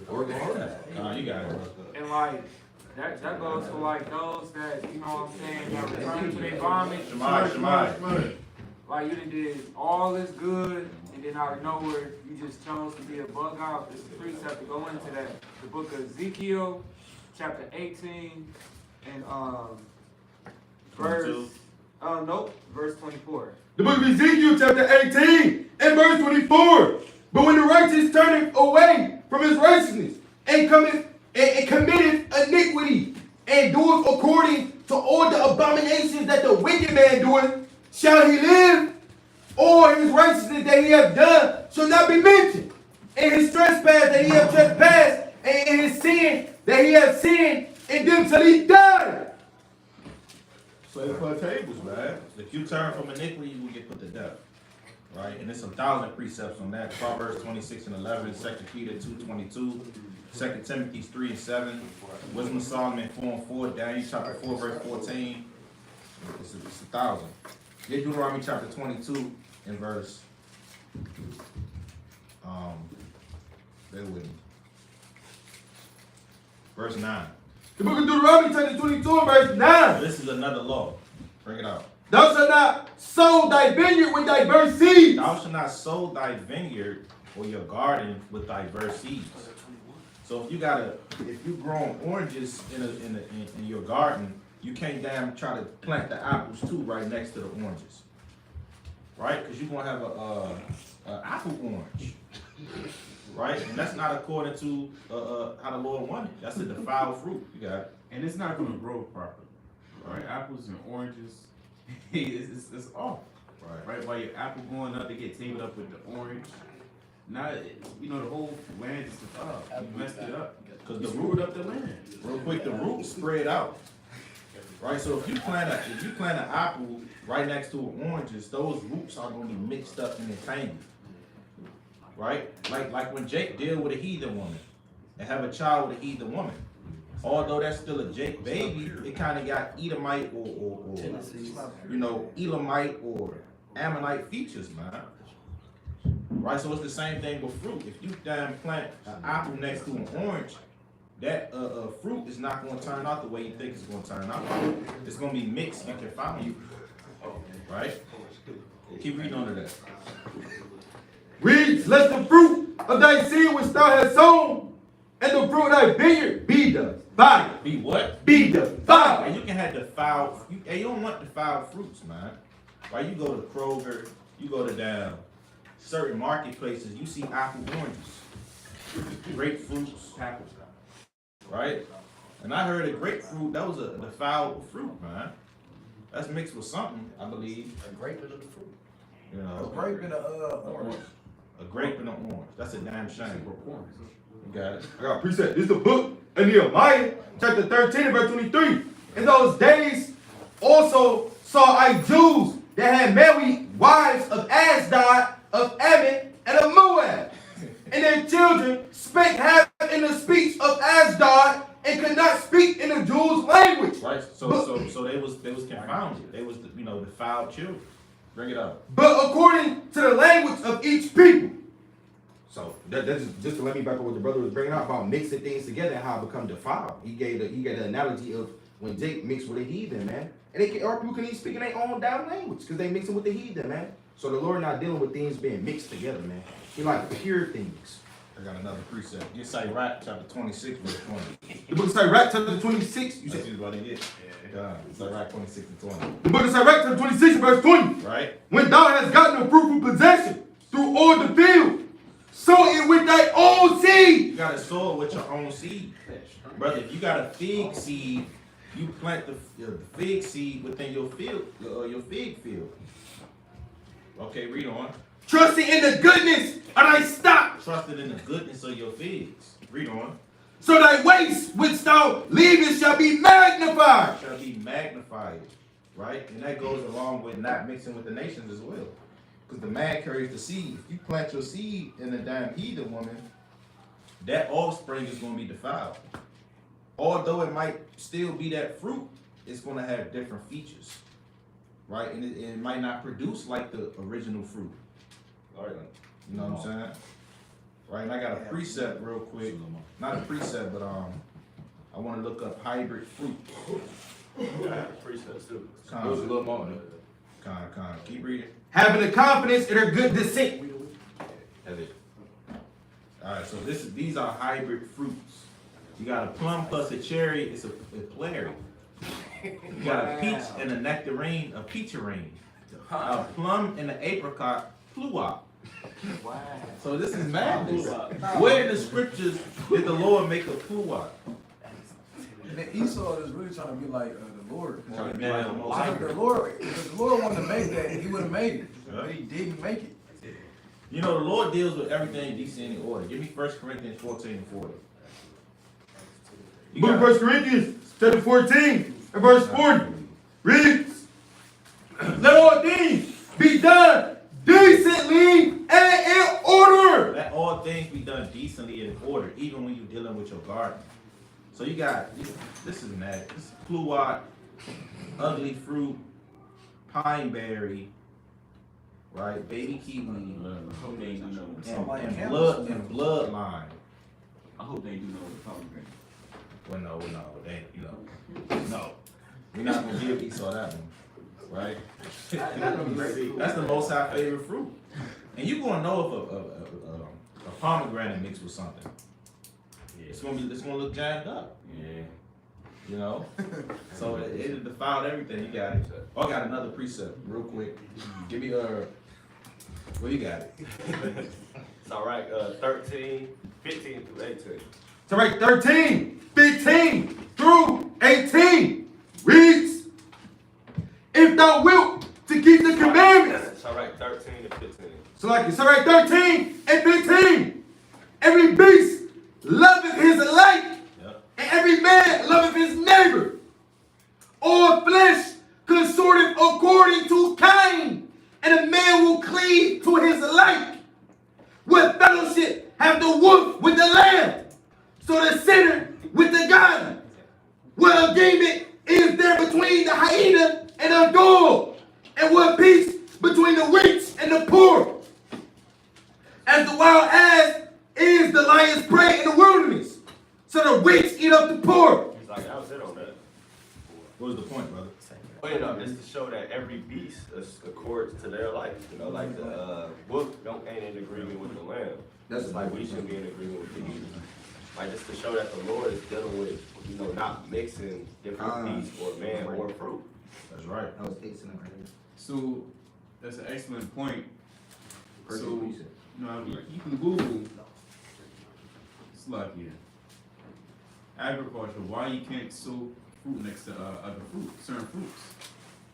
Lord gonna hold you. You got it, bro. And like that goes for like those that, you know what I'm saying, that return to their vomit. Shemai. Like you done did all this good, and then out of nowhere you just chose to be a bug out. There's a precept to go into that. The book of Ezekiel, chapter 18, and verse 24. The book of Ezekiel chapter 18 and verse 24. But when the righteous turneth away from his righteousness and committeth iniquity and doeth according to all the abominations that the wicked man doeth, shall he live? Or his righteousness that he hath done shall not be mentioned. And his trespass that he hath trespassed, and his sin that he hath sinned, and them shall he die. Play for tables, man. If you turn from iniquity, you will get put to death. Right? And there's some 1,000 precepts on that. Proverbs 26 and 11, 2 Peter 2:22, 2 Timothy 3 and 7, Wisdom of Solomon 4 and 4, Daniel chapter 4, verse 14. It's 1,000. Get Deuteronomy chapter 22 and verse, bear with me. Verse 9. The book of Deuteronomy chapter 22 and verse 9. This is another law. Bring it out. Thou shalt not sow thy vineyard with diverse seeds. Thou shalt not sow thy vineyard or your garden with diverse seeds. So if you growing oranges in your garden, you can't damn try to plant the apples too right next to the oranges, right? Because you're gonna have a apple orange, right? And that's not according to how the Lord wanted. That's a defiled fruit. You got it. And it's not gonna grow properly. Right? Apples and oranges, it's off. Right? While your apple going up, they get tangled up with the orange. Now, the whole land is defiled. You messed it up. Because You the screwed root, up the land. real quick, the roots spread out. Right, so if you plant an apple right next to an oranges, those roots are going to be mixed up and entangled. Right, like when Jake deal with a heathen woman and have a child with a heathen woman. Although that's still a Jake baby, it kind of got Edomite or Elamite or Ammonite features, man. Right, so it's the same thing with fruit. If you damn plant an apple next to an orange, that fruit is not going to turn out the way you think it's going to turn out. It's going to be mixed and confounded. Right? Keep reading on to that. Reads, let the fruit of thy seed which thou hast sown, and the fruit of thy vineyard be defiled. Be what? Be defiled. And you can have defiled. You don't want defiled fruits, man. Right? You go to Kroger, you go to down certain marketplaces, you see apple oranges, grapefruits, apples. Right? And I heard a grapefruit, that was a defiled fruit, man. That's mixed with something, I believe. A grape and a fruit. You know, A grape and a orange. a grape and an orange. That's a damn shame. You got it. I got a precept. This is the book of Nehemiah, chapter 13, verse 23. In those days also saw I Jews that had married wives of Ashdod, of Ammon, and of Moab. And their children spake half in the speech of Ashdod and could not speak in the Jews' language. Right? So they was confounded. They was defiled children. Bring it up. But according to the language of each people. So that's just to let me back up what the brother was bringing up about mixing things together and how it become defiled. He gave the analogy of when Jake mixed with a heathen, man. And our people can even speak in their own damn language because they mixing with the heathen, man. So the Lord not dealing with things being mixed together, man. He like pure things. I got another precept. Get Sirach chapter 26, verse 20. The book of Sirach chapter 26. You That's said what it is. Yeah. Sirach 26 and 20. the book of Sirach chapter 26 verse 20. Right? When thou hast gotten a fruitful possession through all the field, sow it with thy own seed. You gotta sow it with your own seed. Brother, if you got a fig seed, you plant the fig seed within your field, your fig field. Okay, read on. Trusting in the goodness of thy stock. Trusted in the goodness of your figs. Read on. So thy waste which thou leavest shall be magnified. Shall be magnified. Right? And that goes along with not mixing with the nations as well. Because the man carries the seed. If you plant your seed in a damn heathen woman, that offspring is going to be defiled. Although it might still be that fruit, it's going to have different features, right? And it might not produce like the original fruit. All right, you know what I'm saying? Right, and I got a precept real quick. Not a precept, but I want to look up hybrid fruit. Precepts too. Kind It was a little more. of. Keep reading. having the confidence in their good descent. That's it. All right, so these are hybrid fruits. You got a plum plus a cherry, it's a plary. You got a peach and a nectarine, a peacherine. A plum and an apricot, pluoc. Wow. So this is madness. Where in the scriptures did the Lord make a pluoc? Esau is really trying to be like the Lord. Trying to be like the Most High. If the Lord wanted to make that, he would have made it. But he didn't make it. You know, the Lord deals with everything in descending order. Give me 1 Corinthians 14 and 40. You Book of got 1 Corinthians, chapter 14, and verse 40. Reads, let all things be done decently and in order. let all things be done decently and in order, even when you're dealing with your garden. So you got, this is mad. This is pluoc, ugly fruit, pine berry, right? Baby kiwi, I hope they ain't do no. and bloodline. I hope they do no pomegranate. Well, no, they, no. We're not gonna give Esau that one, right? That's the Most High favorite fruit, and you gonna know if a pomegranate mixed with something. It's gonna look jacked up. Yeah. You know, so it defiled everything. You got it. Oh, I got another precept, real quick. Give me well, you got it. It's all right. 13, 15 through 18. So right, 13, 15 through 18 reads, if thou wilt to keep the commandments. It's all right. 13 to 15. So right, 13 and 15. Every beast loveth his like, Yep. and every man loveth his neighbor. All flesh consorteth according to kind, and a man will cleave to his like. What fellowship have the wolf with the lamb? So the sinner with the God. What agreement is there between the hyena and the dog? And what peace between the rich and the poor? As the wild ass is the lion's prey in the wilderness, so the rich eat up the poor. He's like, that was it on that. What was the point, brother? Well, just to show that every beast accords to their life. Like the wolf ain't in agreement with the lamb. That's Like we shouldn't be in agreement with the eagle. Like just to show that the Lord is dealing with, not mixing different beasts or man or fruit. That's right. So that's an excellent point. Perfect So precept. you can Google Slovakia agriculture, why you can't sow fruit next to other fruits, certain fruits.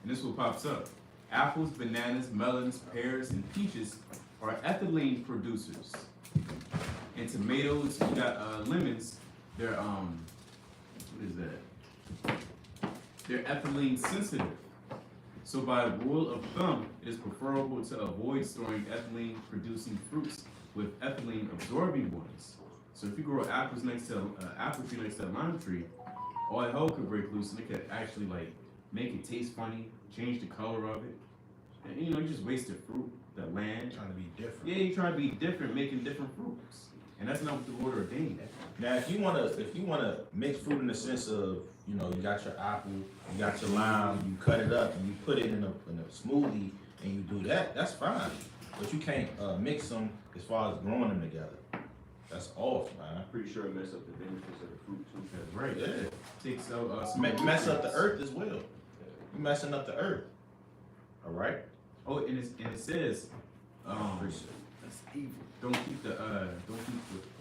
And this is what pops up. Apples, bananas, melons, pears, and peaches are ethylene producers. And tomatoes, you got lemons, they're what is that? They're ethylene sensitive. So by rule of thumb, it is preferable to avoid storing ethylene producing fruits with ethylene absorbing ones. So if you grow apples next to apple tree next to a lime tree, all hell could break loose, and it could actually like make it taste funny, change the color of it, and you just wasted fruit, the land. Trying to be different. Yeah, you try to be different, making different fruits, and that's not what the Lord ordained. Now, if you wanna mix fruit in the sense of, you got your apple, you got your lime, you cut it up and you put it in a smoothie and you do that, that's fine. But you can't mix them as far as growing them together. That's off, man. I'm pretty sure it messed up the benefits of the fruit too. That's right. Yeah. Takes out some Mess up the earth as well. You're messing up the earth. All right. Oh, and it says, That's evil. don't keep the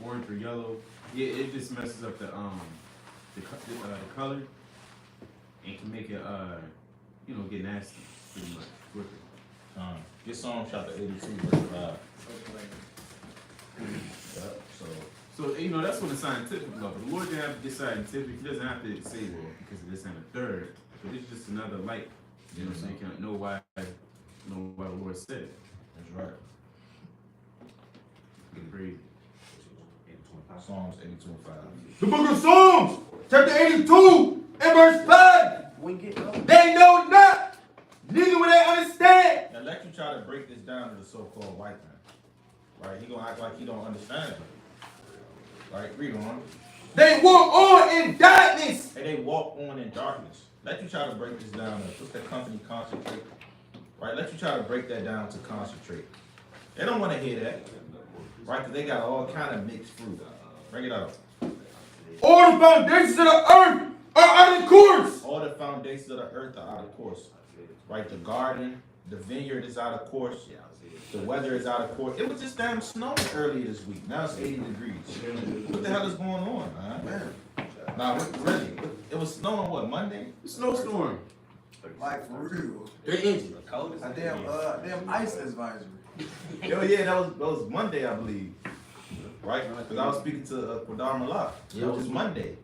orange or yellow. Yeah, it just messes up the color and can make it get nasty pretty much quicker. Get Psalm chapter 82 verse 5. Yep. So that's what the scientific level. The Lord didn't have to get scientific. He doesn't have to say, well, because of this and the third. But it's just another light, so you can know why the Lord said it. That's right. Read. Psalms 82 and 5. The book of Psalms, chapter 82, and verse 5. They know not, neither will they understand. Now let you try to break this down to the so-called white man. Right? He gonna act like he don't understand it. Right? Read on. They walk on in darkness. And they walk on in darkness. Let you try to break this down to what's the company concentrate. Right? Let you try to break that down to concentrate. They don't want to hear that. Right? Because they got all kind of mixed fruit. Bring it out. All the foundations of the earth are out of course. All the foundations of the earth are out of course. Right? The garden, the vineyard is out of course. The weather is out of course. It was just damn snowing earlier this week. Now it's 80 degrees. What the hell is going on, man? Nah, really. It was snowing what, Monday? Snowstorm. Like for real. 3 inches. A damn ice advisory. Yo, yeah, that was Monday, I believe. Right? Because I was speaking to Qadar Malak. It was Monday.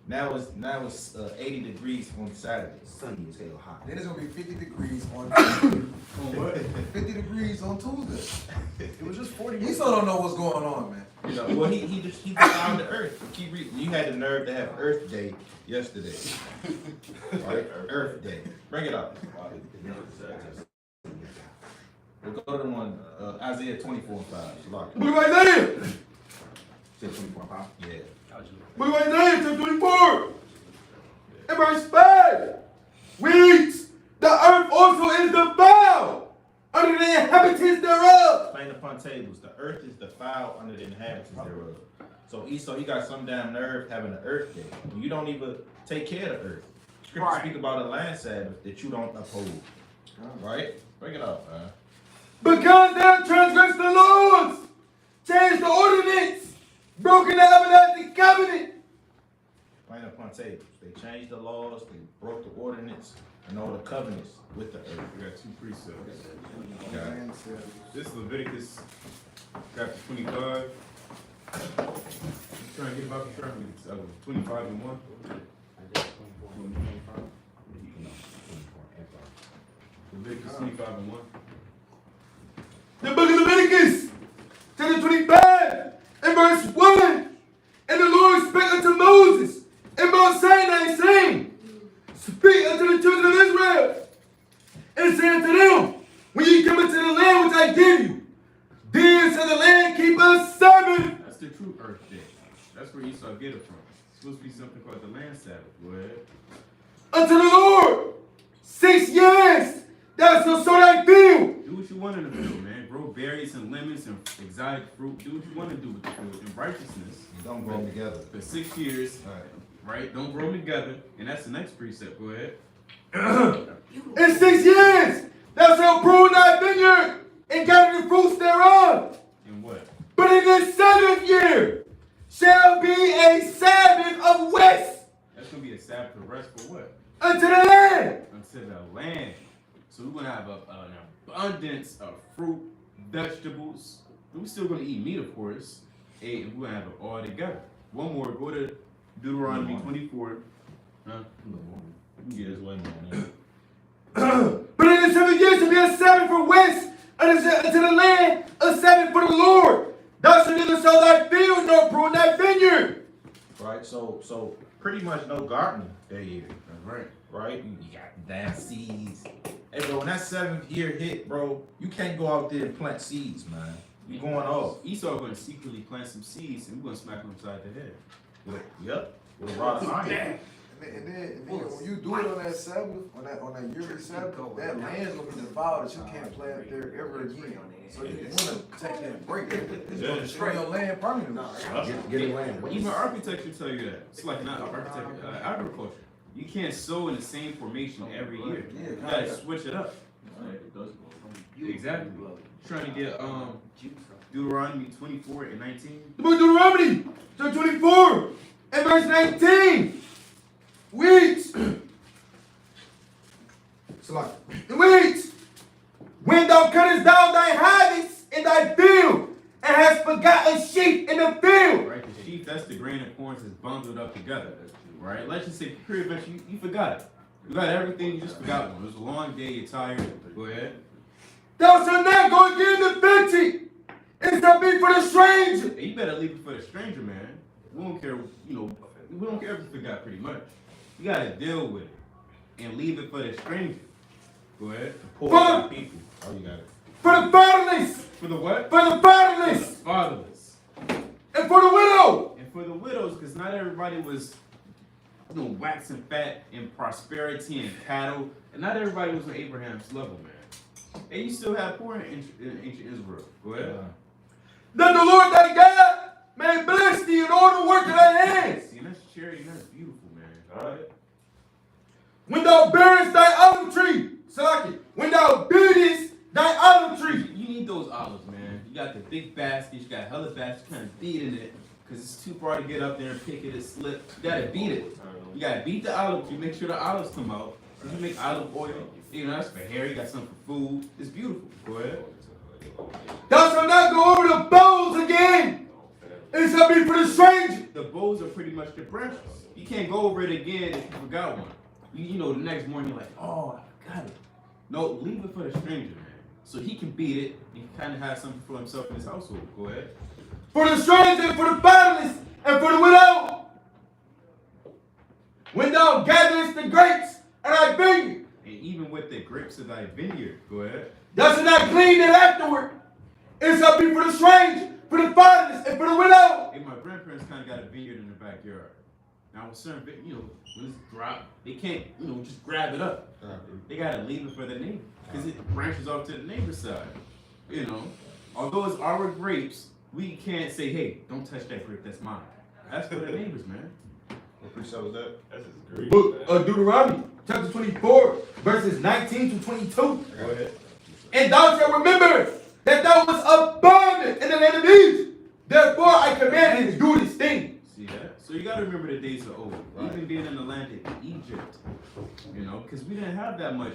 Now it's 80 degrees on Saturday. Sunny as hell hot. Then it's gonna be 50 degrees on Tuesday. On what? 50 degrees on Tuesday. It was just 40 You still don't know what's going on, man. You know, well, he just found the earth. Keep reading. You had the nerve to have Earth Day yesterday. Right? Earth Day. Bring it up. We'll go to the one, Isaiah 24 and 5. Shalak. Book of Isaiah. Say 24 and 5? Yeah. Book of Isaiah, chapter 24. And verse 5. Weeds. The earth also is defiled under the inhabitants thereof. Plain upon tables. The earth is defiled under the inhabitants thereof. So Esau, he got some damn nerve having an earth day. You don't even take care of the earth. Scripture Right. speak about a land Sabbath that you don't uphold. Right? Bring it up, man. Because they have transgressed the laws, changed the ordinance, broken the everlasting covenant. Plain upon tables. They changed the laws, they broke the ordinance, and all the covenants with the earth. We got two precepts. Okay. This is Leviticus chapter 25. Trying to get about the traffic. 25 and 1. Leviticus 25 and 1. The book of Leviticus, chapter 25, and verse 1. And the Lord spake unto Moses in Mount Sinai, saying, Speak unto the children of Israel, and say unto them, When ye come into the land which I give you, then shall the land keep a Sabbath. That's the true Earth Day. That's where Esau get it from. It's supposed to be something called the land Sabbath. Go ahead. Unto the Lord 6 years, thou shalt sow thy field. Do what you want in the field, man. Grow berries and lemons and exotic fruit. Do what you want to do with the field. In righteousness, Don't grow them together. for 6 years, right? Don't grow them together. And that's the next precept. Go ahead. In 6 years, thou shalt prune thy vineyard and gather the fruits thereof. And what? But in the 7th year shall be a Sabbath of rest That's going to be a Sabbath of rest for what? unto the land. Unto the land. So we're going to have an abundance of fruit, vegetables. We're still going to eat meat, of course. And we're going to have it all together. One more. Go to Deuteronomy 24. Huh? You can get his way man. But in the 7th year shall be a Sabbath for rest unto the land, a Sabbath for the Lord. Thou shalt neither sow thy field nor prune thy vineyard. Right? So pretty much no gardening that year. Right. Right? You got damn seeds. Hey bro, when that 7th year hit, bro, you can't go out there and plant seeds, man. You going off. Esau going to secretly plant some seeds, and we're going to smack him upside the head. Yep. With a rod of iron. And then when you do it on that Sabbath, on that yearly Sabbath, that land's gonna be defiled that you can't plant there ever again. So you wanna take that break. It's gonna destroy your land permanently. Get it land. Even architecture tell you that. It's like not architecture, agriculture. You can't sow in the same formation every year. You gotta switch it up. Exactly. Trying to get Deuteronomy 24 and 19. The book of Deuteronomy, chapter 24, and verse 19. Weeds. Weeds. When thou cuttest down thy harvest in thy field, and hast forgotten sheep in the field. Right? The sheep, that's the grain of corn is bundled up together. Right? Let's just say, pretty much, you forgot it. You got everything, you just forgot one. It was a long day, you're tired. Go ahead. Thou shalt not go again to fetch it. It shall be for the stranger. Hey, you better leave it for the stranger, man. We don't care, we don't care if you forgot pretty much. You gotta deal with it and leave it for the stranger. Go ahead. Poor people. Oh, you got it. For the fatherless. For the what? For the fatherless. Fatherless. And for the widow. And for the widows, because not everybody was, waxing fat in prosperity and cattle, and not everybody was on Abraham's level, man. And you still have poor in ancient Israel. Go ahead. That the Lord thy God may bless thee in all the work of thy hands. See, and that's charity, and that's beautiful, man. All right. When thou bearest thy olive tree, Salaki, when thou beatest thy olive tree. You need those olives, man. You got the big baskets, you got hella baskets, kind of beat in it, because it's too far to get up there and pick it and slip. You gotta beat it. You gotta beat the olive tree, make sure the olives come out. You make olive oil, that's for hair, you got some for food. It's beautiful. Go ahead. Thou shalt not go over the bowls again. It shall be for the stranger. The bowls are pretty much the branches. You can't go over it again if you forgot one. The next morning you're like, oh, I got it. No, leave it for the stranger, man. So he can beat it and he kind of have something for himself in his household. Go ahead. For the stranger and for the fatherless and for the widow. When thou gatherest the grapes of thy vineyard. And even with the grapes of thy vineyard, go ahead. Thou shalt not glean it afterward. It shall be for the stranger, for the fatherless, and for the widow. Hey, my grandparents kind of got a vineyard in their backyard. Now, with certain, when it's drop, they can't, just grab it up. They gotta leave it for the neighbor, because it branches off to the neighbor's side. Although it's our grapes, we can't say, hey, don't touch that grape, that's mine. That's for the neighbors, man. What precept was that? That's just great. Book of Deuteronomy, chapter 24, verses 19 to 22. Go ahead. And thou shalt remember that thou wast abundant in the land of Egypt. Therefore I command thee to do this thing. See that? So you gotta remember the days of old. Right. Even being in the land of Egypt, because we didn't have that much.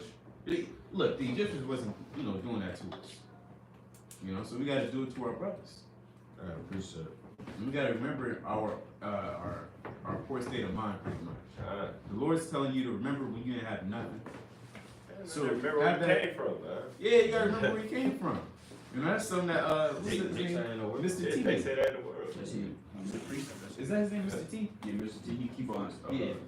Look, the Egyptians wasn't, doing that to us. So we gotta do it to our brothers. I appreciate it. And we gotta remember our poor state of mind, pretty much. The Lord's telling you to remember when you didn't have nothing. So remember where you came from, man. Yeah, you gotta remember where you came from. That's something that what's his name? Mr. T. They say that in the world. Is that his name, Mr. T? Yeah, Mr. T, he keep on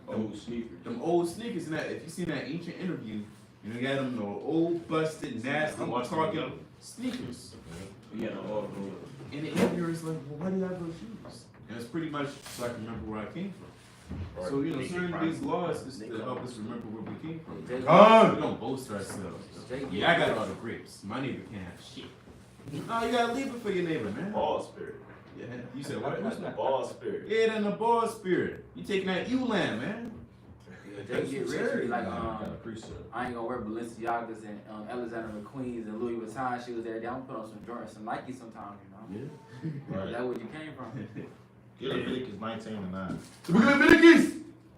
old sneakers. Them old sneakers, and that if you seen that ancient interview, you got them old busted, nasty, talking sneakers. Yeah, all and the interviewer is like, well, why do you have those shoes? And it's pretty much so I can remember where I came from. Right. So, certain these laws is to help us remember where we came from. We don't boast ourselves. Yeah, I got all the grapes. My neighbor can't have shit. No, you gotta leave it for your neighbor, man. Ball spirit. Yeah, you said what? That's the ball spirit. Yeah, then the ball spirit. You taking that U-land, man. They get rich, like I ain't gonna wear Balenciagas and Alexander McQueen's and Louis Vuitton shoes every day. I'm gonna put on some Jordan, some Nike sometimes, Yeah. Right. That's where you came from. Get Leviticus 19 and 9. The book of Leviticus,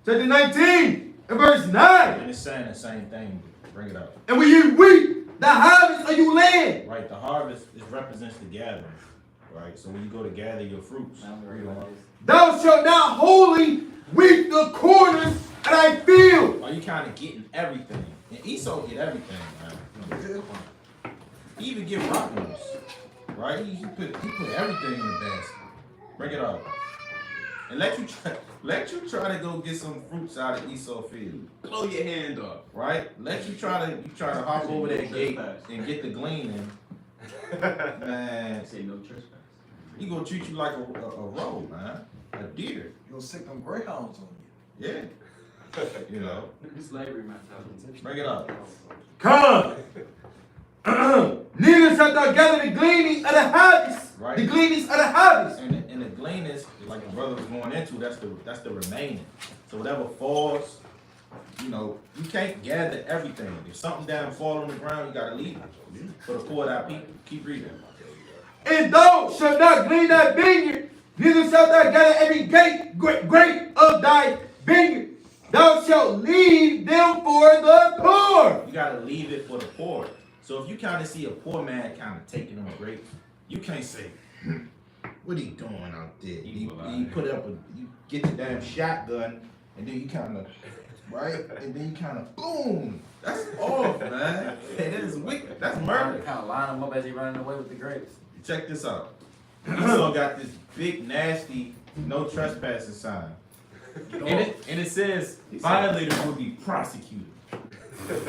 chapter 19, and verse 9. And it's saying the same thing. Bring it up. And when you reap the harvest of your land. Right, the harvest represents the gathering. Right, so when you go to gather your fruits, thou shalt not wholly reap the corners of thy field. are you kind of getting everything? And Esau get everything, man. He even get rottenness. Right? He put everything in the basket. Bring it up. And let you try to go get some fruits out of Esau field. Blow your hand off. Right? You try to hop over that gate and get the gleaning. Man, say no trespass. He gonna treat you like a roe, man. A deer. You'll sick them greyhounds on you. Yeah. Slavery mentality. Bring it up. Come. Neither shalt thou gather the gleanings of the harvest. Right. The gleanings of the harvest. And the gleanings, like the brother was going into, that's the remaining. So whatever falls, you can't gather everything. If something down fall on the ground, you gotta leave it. For the poor out people. Keep reading. And thou shalt not glean thy vineyard, neither shalt thou gather every grape of thy vineyard. Thou shalt leave them for the poor. You gotta leave it for the poor. So if you kind of see a poor man kind of taking them grapes, you can't say, what he doing out there? You put up you get the damn shotgun, and then you kind of right? And then you kind of boom. That's off, man. That is wicked. That's murder. Kind of line him up as he running away with the grapes. Check this out. Esau got this big, nasty, no trespassing sign. And it says violators will be prosecuted.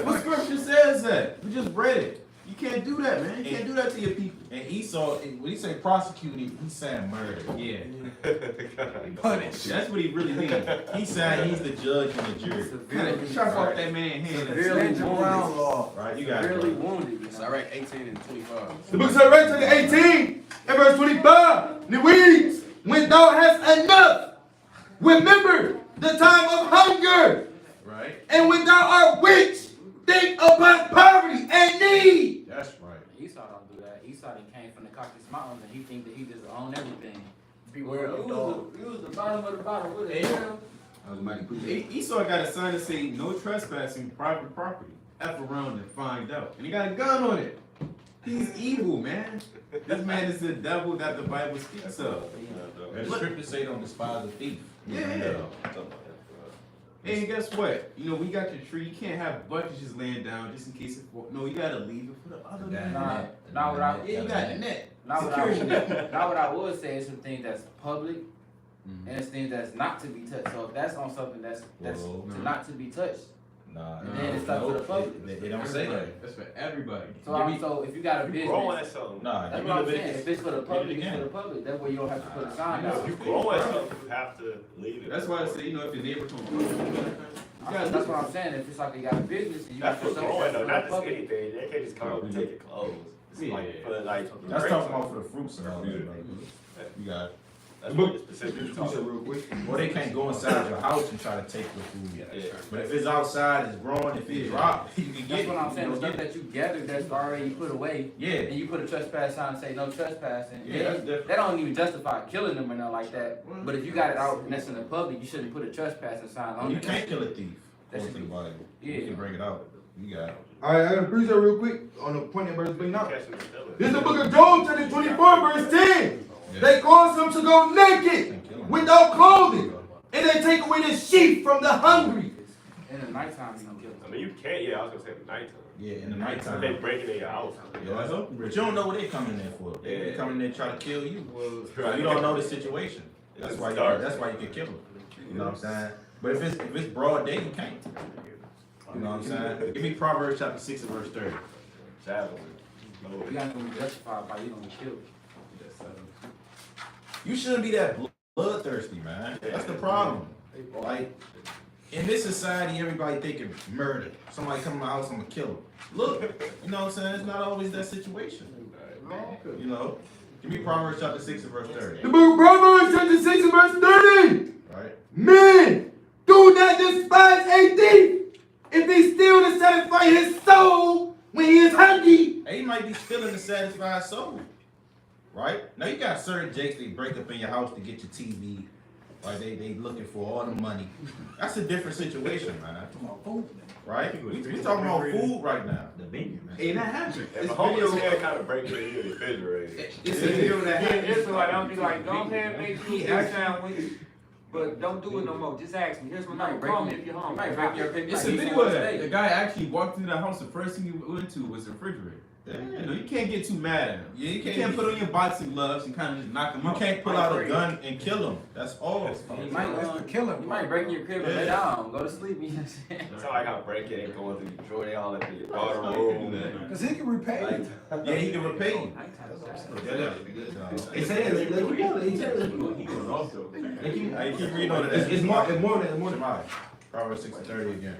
What scripture says that? We just read it. You can't do that, man. You can't do that to your people. And Esau, when he say prosecuted, he's saying murder. Yeah. Punish. That's what he really means. He's saying he's the judge and the jury. Chop off that man's hand. Severely Brown law. Right, you got it. Severely Bro. wounded. It's Iraq 18 and 25. The book said right chapter 18 and verse 25. And it reads, when thou hast enough, remember the time of hunger. Right. And when thou art rich, think upon poverty and need. That's right. Esau don't do that. Esau he came from the Caucasus Mountains and he think that he just own everything. Beware of dogs. You was the bottom of the bottom. What the hell? I was mighty appreciate. Esau got a sign that say no trespassing private property. F around and find out. And he got a gun on it. He's evil, man. This man is the devil that the Bible speaks of. And the scriptures say don't despise a thief. Yeah. And guess what? You know, we got your tree. You can't have bunches just laying down just in case it falls. No, you gotta leave it for the other man. Not what I. Yeah, you got a net. Not what Security net. not what I would say is some things that's public and it's things that's not to be touched. So if that's on something that's Whoa. not to be touched, Nah, and then it's not for the public. They don't say that. That's for everybody. So if you got a business, Growing at something. Nah, that's give what me I'm the saying. bit. If it's for the public, it's for the public. That way you don't have to put a sign If out. you grow at something, you have to leave it. That's why I say, you know, if your neighbor comes That's what I'm saying. If it's like you got a business and you That's have for to growing though, for not the just public. anything. They can't just come up and take your clothes. It's like, for like. That's talking about for the fruits and all that. You got it. That's what it's specifically talking about. Real quick. Or they can't go inside your house and try to take the food. Yeah. But if it's outside, it's growing, if it's dropped, you can get That's it. what I'm saying. The You stuff can get that you gathered that's already put away, it. and you put a trespass sign and say no trespassing. Yeah, that's different. That don't even justify killing them or nothing like that. But if you got it out and that's in the public, you shouldn't put a trespassing sign on You it. can't kill a thief. That's According to the Bible. Yeah. You can bring it out. You got it. All right, I gotta preach that real quick on the point that verse bring out. Catch them still. This is the book of Job, chapter 24, verse 10. They cause him to go naked without clothing, and they take away the sheep from the hungry. In the nighttime, you don't kill I them. mean, you can't, yeah, I was gonna say nighttime. Yeah, in the If nighttime. they breaking in your house. Yeah, that's open. But you don't know what they coming there for. They come in there try to kill you. So you don't know the situation. That's why you can kill them. You know what I'm saying? But if it's broad day, you can't. You know what I'm saying? Give me Proverbs chapter 6 and verse 30. Shadows. You gotta be justified by you don't get killed. You shouldn't be that bloodthirsty, man. That's the problem. Like, in this society, everybody thinking murder. Somebody come to my house, I'm gonna kill him. Look, you know what I'm saying? It's not always that situation. You know? Give me Proverbs chapter 6 and verse 30. The book of Proverbs, chapter 6 and verse 30. Right? Men, do not despise a thief if he steal to satisfy his soul when he is hungry. And he might be stealing to satisfy his soul. Right? Now you got certain jakes they break up in your house to get your TV. Right? They looking for all the money. That's a different situation, man. Right? We talking about food right now. The vineyard, man. Hey, that happens. If It's a homeless video. man kind of breaking in your refrigerator. It's a video that Yeah, happens. it's like I'll be like, go ahead, make sure you sit down with you. But don't do it no more. Just ask me. Here's my number. Call me if you're home. Might break your It's a video of that. The guy actually walked into the house. The first thing he went to was the refrigerator. You know, you can't get too mad at him. Yeah, You can't put on your boxing gloves and kind of just knock him You out. can't pull out a gun and kill him. That's all. You might, That's the killing you might break in your crib and lay down, go to sleep. You know what I'm saying? It's not like how break it going through Detroit, they all up in your daughter room. Because he can repay you. Yeah, he can repay you. It says, let you go. It says, I keep reading on it. it's more than more than Shemai. Proverbs 6 and 30 again.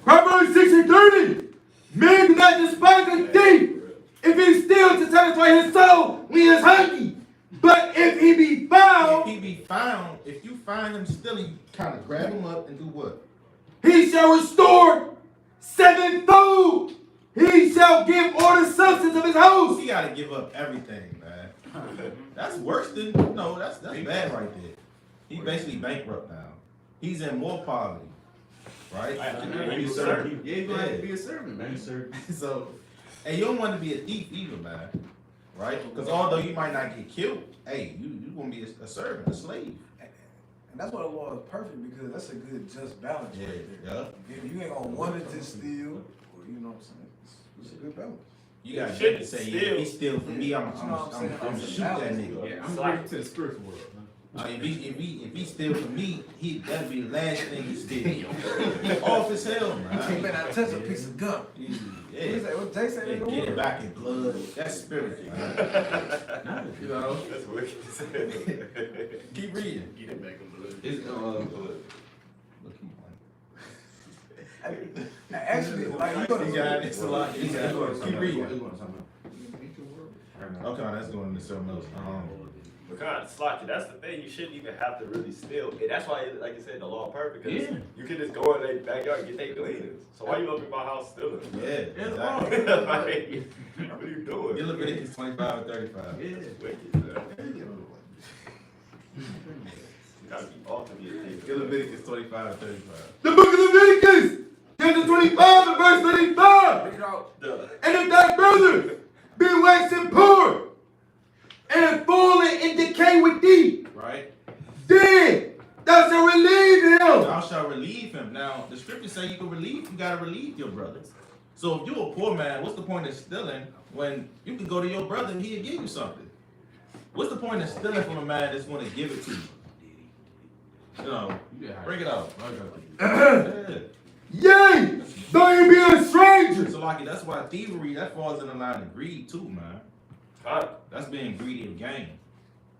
Proverbs 6 and 30. Men do not despise a thief if he steals to satisfy his soul when he is hungry. But if he be found, If you find him stealing, you kind of grab him up and do what? he shall restore sevenfold. He shall give all the substance of his house. He got to give up everything, man. That's worse than, that's bad right there. He's basically bankrupt now. He's in more poverty, right? Yeah, he's going to have to be a servant, man. So, and you don't want to be a thief either, man, right? Because although you might not get killed, hey, you going to be a servant, a slave. And that's why the law is perfect, because that's a good just balance Yeah, right there. yeah. If you ain't gonna want to just steal, or you know what I'm saying, it's a good balance. You got Shit, to say, still. yeah, he steal from me, I'm You know what I'm saying? shoot that nigga. Yeah, I'm ready to the spiritual world. If he steal from me, that'd be the last thing he steal. Off as hell, You man. better not touch a piece of gum. Yeah. What Jay said? Yeah, get it back in blood. That's spirit, man. You know, That's wicked. keep reading. Get it back in blood. It's, Actually, like you he got it. It's a lot. He got it. Keep reading. Okay, let's go into something else. Because Slocky, that's the thing. You shouldn't even have to really steal. And that's why, like you said, the law perfect. Because Yeah. you can just go in their backyard and get their gleanings. So why you up in my house stealing? Yeah, exactly. Like, what are you doing? You look at it, it's 25 and 35. Yeah. It's wicked, man. You gotta be off of your thing. Get Leviticus 25 and 35. The book of Leviticus, chapter 25 and verse 35. And if thy brother be waxing poor and falling in decay with thee, Right? then thou shalt relieve him. Thou shalt relieve him. Now, the scriptures say you gotta relieve your brother. So if you're a poor man, what's the point of stealing when you can go to your brother and he'll give you something? What's the point of stealing from a man that's going to give it to you? You know, bring it out. Yeah. Yea, though you be a stranger. So, like, that's why thievery, that falls in the line of greed too, man. That's being greedy of gain.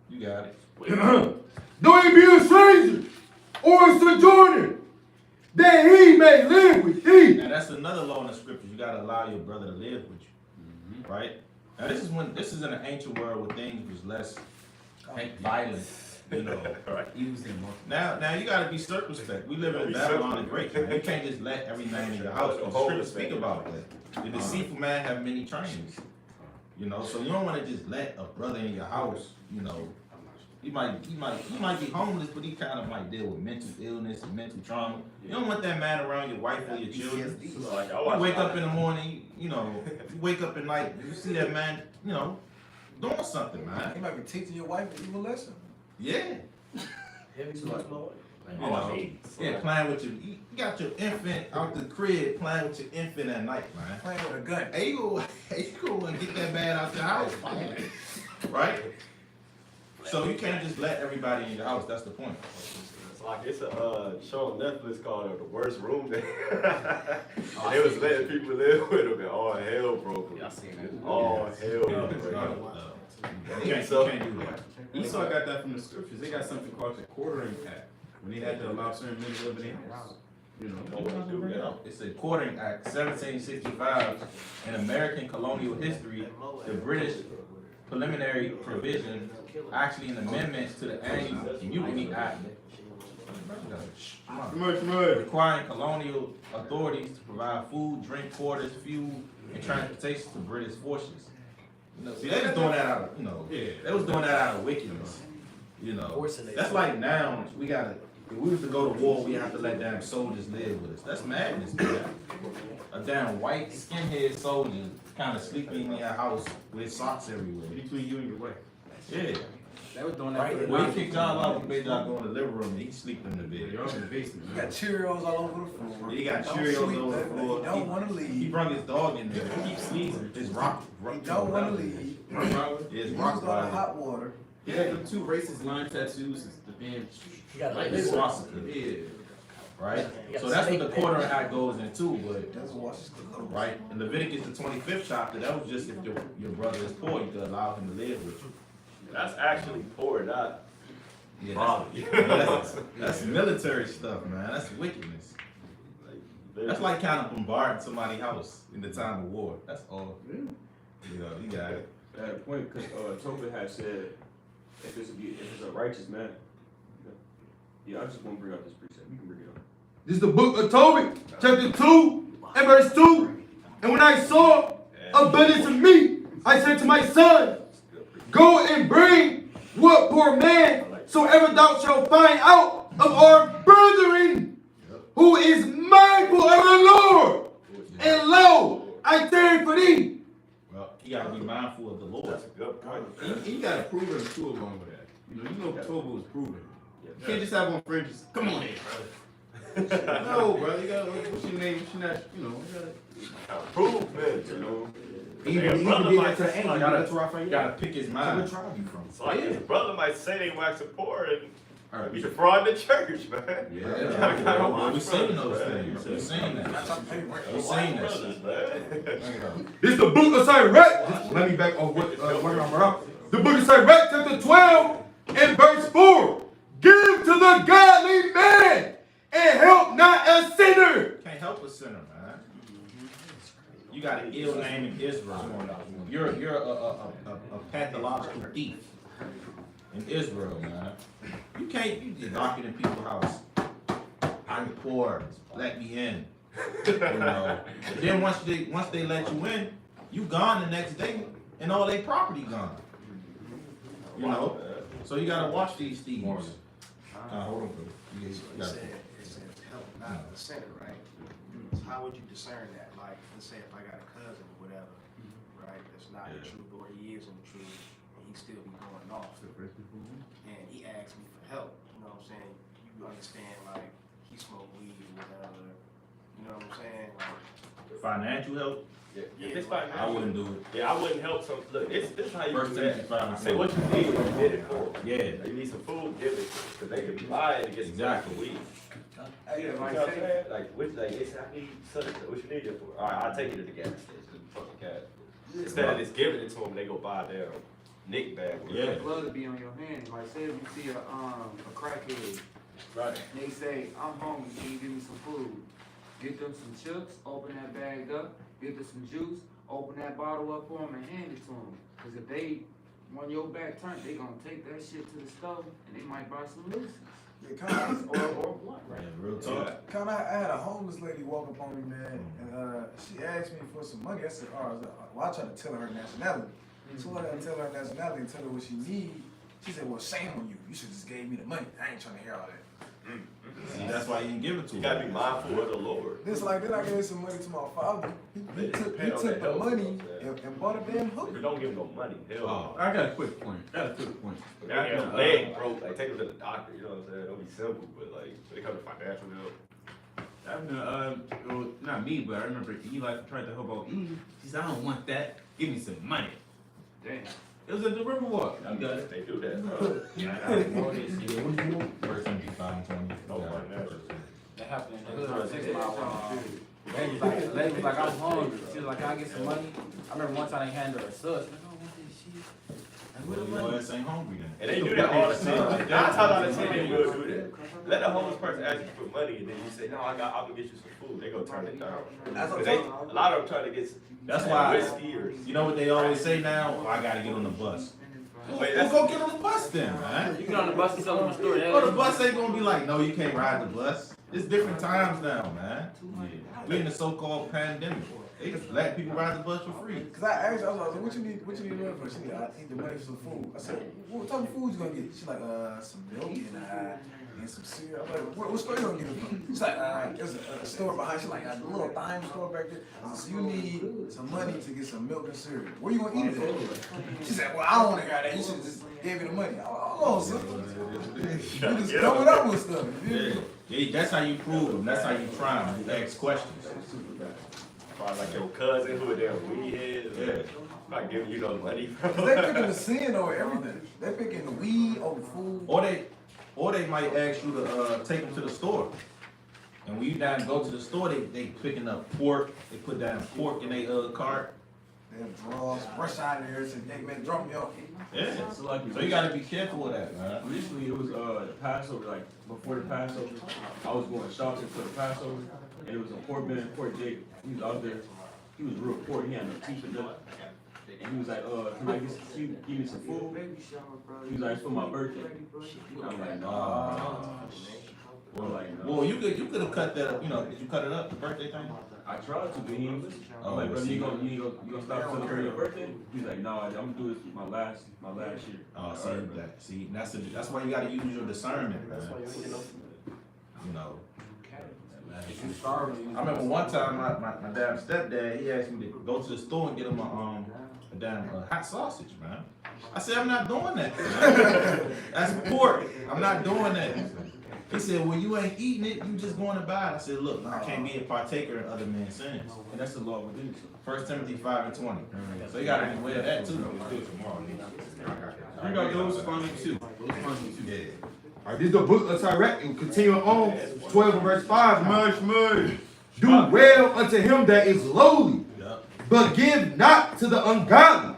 You got it. Though he be a stranger or a sojourner, that he may live with thee. Now, that's another law in the scriptures. You got to allow your brother to live with you. Right? Now, this is in an ancient world where things was less violent. You know, Right. now you gotta be circumspect. We live in Babylon the Great. Man. You can't just let every man in your house. The scriptures speak about that. The deceitful man have many trainings. You know, so you don't want to just let a brother in your house. You know, he might be homeless, but he kind of might deal with mental illness and mental trauma. You don't want that man around your wife or your children. Like, You wake up in the morning, you know, you wake up at night, you see that man, you know, doing something, man. He might be teaching your wife an evil lesson. Yeah. Heavy too much, Lord. You know, yeah, playing with you got your infant out the crib, playing with your infant at night, man. Playing with a gun. Hey, you go and get that man out the house, man. Right? So you can't just let everybody in your house. That's the point. It's like it's a show on Netflix called The Worst Room. They was letting people live with them, and all hell broke loose. All hell broke loose. You can't do that. Esau got that from the scriptures. They got something called the quartering act. When they had to allow certain men to live in their house. You know. It's a Quartering Act, 1765. In American colonial history, the British preliminary provision, actually an amendment to the Annual Mutiny Act, requiring colonial authorities to provide food, drink, quarters, fuel, and transportation to British forces. You know, see, they was doing that out of, they was doing that out of wickedness. You know, that's like now if we was to go to war, we have to let damn soldiers live with us. That's madness, man. A damn white skinhead soldier kind of sleeping in your house with socks everywhere. Between you and your wife. Yeah. They was doing that. Well, he kicked y'all out, made y'all go in the living room, and he sleep in the bed. Y'all in the basement. You got Cheerios all over the floor. He got Don't Cheerios sleep, over the floor. You don't want to He leave. brought his dog in there. He keeps sneezing. It's rock. You don't want to leave. Yeah, it's Use rock all the hot water. He had them two racist line tattoos. The damn. You got like It's this. swastika. Yeah. Right? So that's what the Quartering Act goes into, but Doesn't wash his clothes. right? In Leviticus the 25th chapter, that was just if your brother is poor, you could allow him to live with you. That's actually poor, not Yeah, that's military stuff, man. That's wickedness. That's like kind of bombarding somebody's house in the time of war. That's all. You know, you got it. At a point, because Tobin had said, if it's a righteous man. Yeah, I just want to bring out this precept. You can bring it up. This is the book of Tobit, chapter 2 and verse 2. And when I saw abundance of meat, I said to my son, go and bring what poor man soever thou shalt find out of our brethren, who is mindful of the Lord. And lo, I tarry for thee. Well, you gotta be mindful of the Lord. That's a good point. He got a proven too along with that. You know Toba was proven. You can't just have on fringes. Come on in, brother. No, bro. You gotta, what's your name? What's your national, you know, you gotta. Improvement, you know. Even brother did might that to the say, angel. That's Raphael. You gotta pick his So mind. what tribe you from? It's like his brother might say they wax poor and All right. be defrauding the church, man. Yeah, we seen those things. We seen that. We seen that Brothers, shit. man. This the book of Sirach. Let me back off what I'm about. The book of Sirach, chapter 12 and verse 4. Give to the godly man and help not a sinner. Can't help a sinner, man. You got an ill name in Israel. You're a pathological thief in Israel, man. You can't. You get knocking in people's house. I'm poor. Let me in. You know. But then once they let you in, you gone the next day, and all their property gone. You know. So you gotta watch these thieves. Hold on, bro. It said help not a sinner, right? So how would you discern that? Like, let's say if I got a cousin or whatever, right, that's not the truth, or he is in the truth, and he still be going off, and he asks me for help, you know what I'm saying? You understand, like, he smoke weed or whatever, you know what I'm saying? Like, Financial help? Yeah, if it's financial, I wouldn't do it. Yeah, I wouldn't help some. Look, this is how you First do thing that. you find Say what you need, you did it for. Yeah. You need some food, give it. Because they could be lying to get some Exactly. weed. Hey, You know like what I'm say, saying? Like, it's, I need something. What you need it for? All right, I'll take it to the gas station. Fucking cash. Instead of just giving it to them, they go buy their nick bag. Yeah. blood to be on your hands. Like say if you see a crackhead, Right. and they say, I'm hungry, can you give me some food? Get them some chips, open that bag up, get them some juice, open that bottle up for them and hand it to them. Cause if they, when your back turned, they gonna take that shit to the stove and they might buy some loose. Yeah, kinda, Or what, right? Yeah, real talk. kinda, I had a homeless lady walk up on me, man, and she asked me for some money. I said, well, I tried to tell her nationality. So I didn't tell her nationality and tell her what she need. She said, well, shame on you. You should just gave me the money. I ain't trying to hear all that. See, that's why you didn't give it to You them. gotta be mindful of the Lord. This like then I gave some money to my father. He took the money and bought a damn hoodie. But don't give them no money. Hell I got a quick point. no. They got your leg broke. Like, take them to the doctor. You know what I'm saying? It'll be simple, but like, when it comes to financial help. Well, not me, but I remember Eli tried to help out Eve. She said, I don't want that. Give me some money. Damn. It was at the Riverwalk. You got it. They do that, bro. First thing you find 20. No financial. That happened in the hood. 6 mile. The lady was like, I'm hungry. She was like, can I get some money? I remember one time they handed her a sauce. Like, I don't want this shit. Like, where the Well, money? your ass ain't hungry then. And they do that all the time. 9 times out of 10, they will do that. Let a homeless person ask you for money, and then you say, no, I'm gonna get you some food. They gonna turn it down. That's Because what a lot of them try to get That's why whiskey or. you know what they always say now? Oh, I gotta get on the bus. Wait, Well, go get on the bus then, man. You get on the bus and sell them a story. Oh, the bus ain't gonna be like, no, you can't ride the bus. It's different times now, man. We in the so-called pandemic. They just let people ride the bus for free. Cause I asked her, I was like, what you need money for? She said, I need the money for some food. I said, what type of food you gonna get? She's like, some milk and some cereal. I'm like, what store you gonna get it from? She's like, there's a store behind. She's like, a little dime store back there. I said, so you need some money to get some milk and cereal. Where you gonna eat it at? She said, well, I don't wanna go that. You should just give me the money. Hold on, sister. You just coming up with stuff. Yeah, that's how you prove them. That's how you try them. You ask questions. Probably like your cousin who a damn weed head. Yeah. Not giving you no money. Cause they picking the sin over everything. They picking the weed over food. Or they might ask you to take them to the store. And when you down go to the store, they picking up pork. They put down pork in their cart. They have drugs, rush out of here and say, hey man, drop me off. Yeah. So you gotta be careful with that, man. Recently, it was the Passover, like before the Passover. I was going shopping for the Passover, and it was a poor man, poor Jake. He was out there. He was real poor. He had no teeth or nothing. And he was like, can I give me some food? He was like, it's for my birthday. I'm like, nah. Well, you could have cut that up. You know, did you cut it up, the birthday thing? I tried to, but he didn't listen. Oh, I'm like, brother, see. you gonna stop celebrating your birthday? He's like, no, I'm gonna do this my last year. Oh, see, that's why you gotta use your discernment, man. You know. I remember one time my damn stepdad, he asked me to go to the store and get him a damn hot sausage, man. I said, I'm not doing that. Man. That's pork. I'm not doing that. He said, well, you ain't eating it, you just going to buy it. I said, look, I can't be a partaker in other men's sins. And that's the law within it. 1 Timothy 5:20. So you got to be aware of that too. Bring out those final two. Yeah. All right, this is the book of Sirach, and continuing on, 12 and verse 5. Much. Do well unto him that is lowly, Yep. but give not to the ungodly.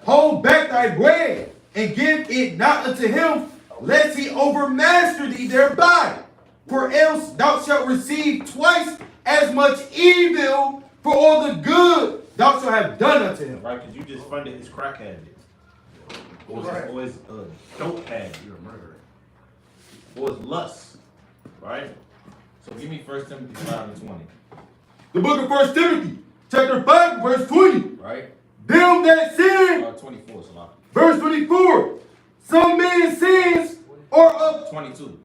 Hold back thy bread, and give it not unto him, lest he overmaster thee thereby. For else thou shalt receive twice as much evil for all the good thou shalt have done unto him. Right, because you just funded his crack habit. Or his dope habit. You're a murderer. Or his lust. Right? So give me 1 Timothy 5:20. The book of 1 Timothy, chapter 5, verse 20. Right? Them that sin, 24, so like verse 24. Some men's sins are of 22.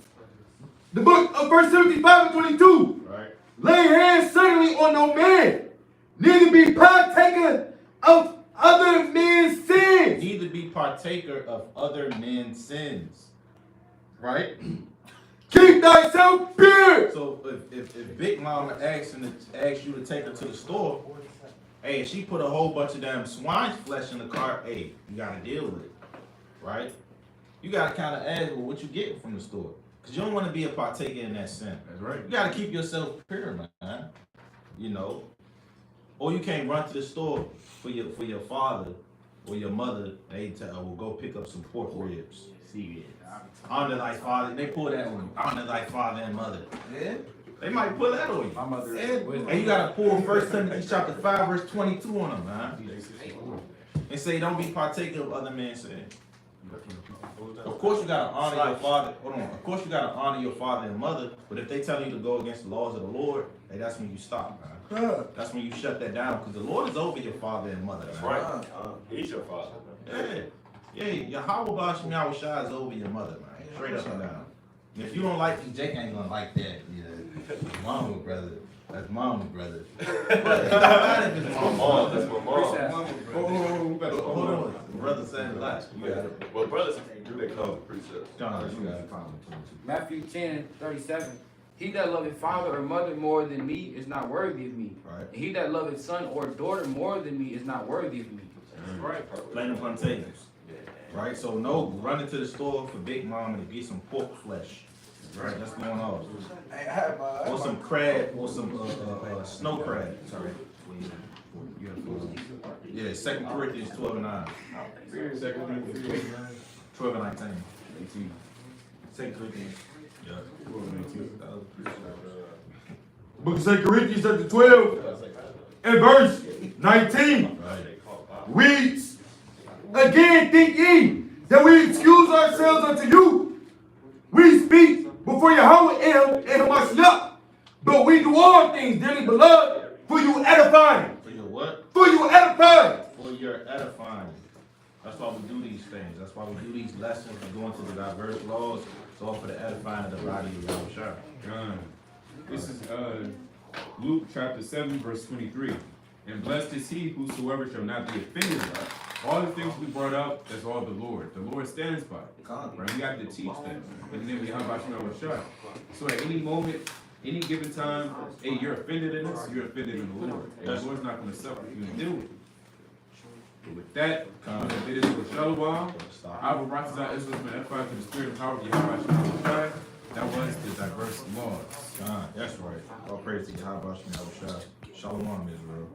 the book of 1 Timothy 5 and 22. Right? Lay hands suddenly on no man, neither be partaker of other men's sins. Neither be partaker of other men's sins. Right? Keep thyself pure. So if Big Mama asks you to take her to the store, hey, if she put a whole bunch of damn swine's flesh in the cart, hey, you gotta deal with it. Right? You gotta kind of ask, well, what you getting from the store? Because you don't want to be a partaker in that sin. That's right. You gotta keep yourself pure, man. You know? Or you can't run to the store for your father or your mother. They tell, well, go pick up some pork ribs. See, honor thy father. They pull that on you. Honor thy father and mother. Yeah. They might pull that on you. My mother And you gotta pull 1 Timothy chapter 5, verse 22 on them, man. And say, don't be partaker of other men's sin. Of course you gotta honor your father. Hold on. Of course you gotta honor your father and mother. But if they tell you to go against the laws of the Lord, hey, that's when you stop, man. That's when you shut that down. Because the Lord is over your father and mother. That's Man. right. He's your father. Yeah. Yeah, Yahweh Shem Shai is over your mother, man. Straight up and down. And if you don't like it, Jake ain't gonna like that. Yeah. Mama, brother. That's mama, brother. But That's my mom. That's my mom. Hold on. Brother saying a lot. You got it. Well, brothers do they come with precepts. John, you got it. Matthew 10:37. He that loveth father or mother more than me is not worthy of me. Right. And he that loveth son or daughter more than me is not worthy of me. That's right. Plain upon tables. Right? So no, running to the store for Big Mama to get some pork flesh. Right? That's going on. Hey, I had my, Or some crab, or some snow crab. Sorry. Yeah, 2 Corinthians 12 and 9. 12 and 19. 18. 2 Corinthians. Yeah. 12 and 19. Book of 2 Corinthians chapter 12 and verse 19 reads, Again think ye that we excuse ourselves unto you. We speak before Yahweh and Hamashiach, but we do all things, dearly beloved, for you edifying. For your what? For you edifying. For your edifying. That's why we do these things. That's why we do these lessons. We go into the diverse laws. It's all for the edifying of the body of Yahweh. This is Luke chapter 7, verse 23. And blessed is he whosoever shall not be offended by all the things we brought out. That's all the Lord. The Lord stands by it. Right? We have to teach that. And then we have Yahweh. So at any moment, any given time, hey, you're offended in us, you're offended in the Lord. And the Lord's not going to suffer you to deal with it. But with that, it is with Shalom. I will rise out Israel from edify to the spirit of power of Yahweh. That was the diverse laws. That's right. All praise to Yahweh Shem Yahweh. Shalom, Israel.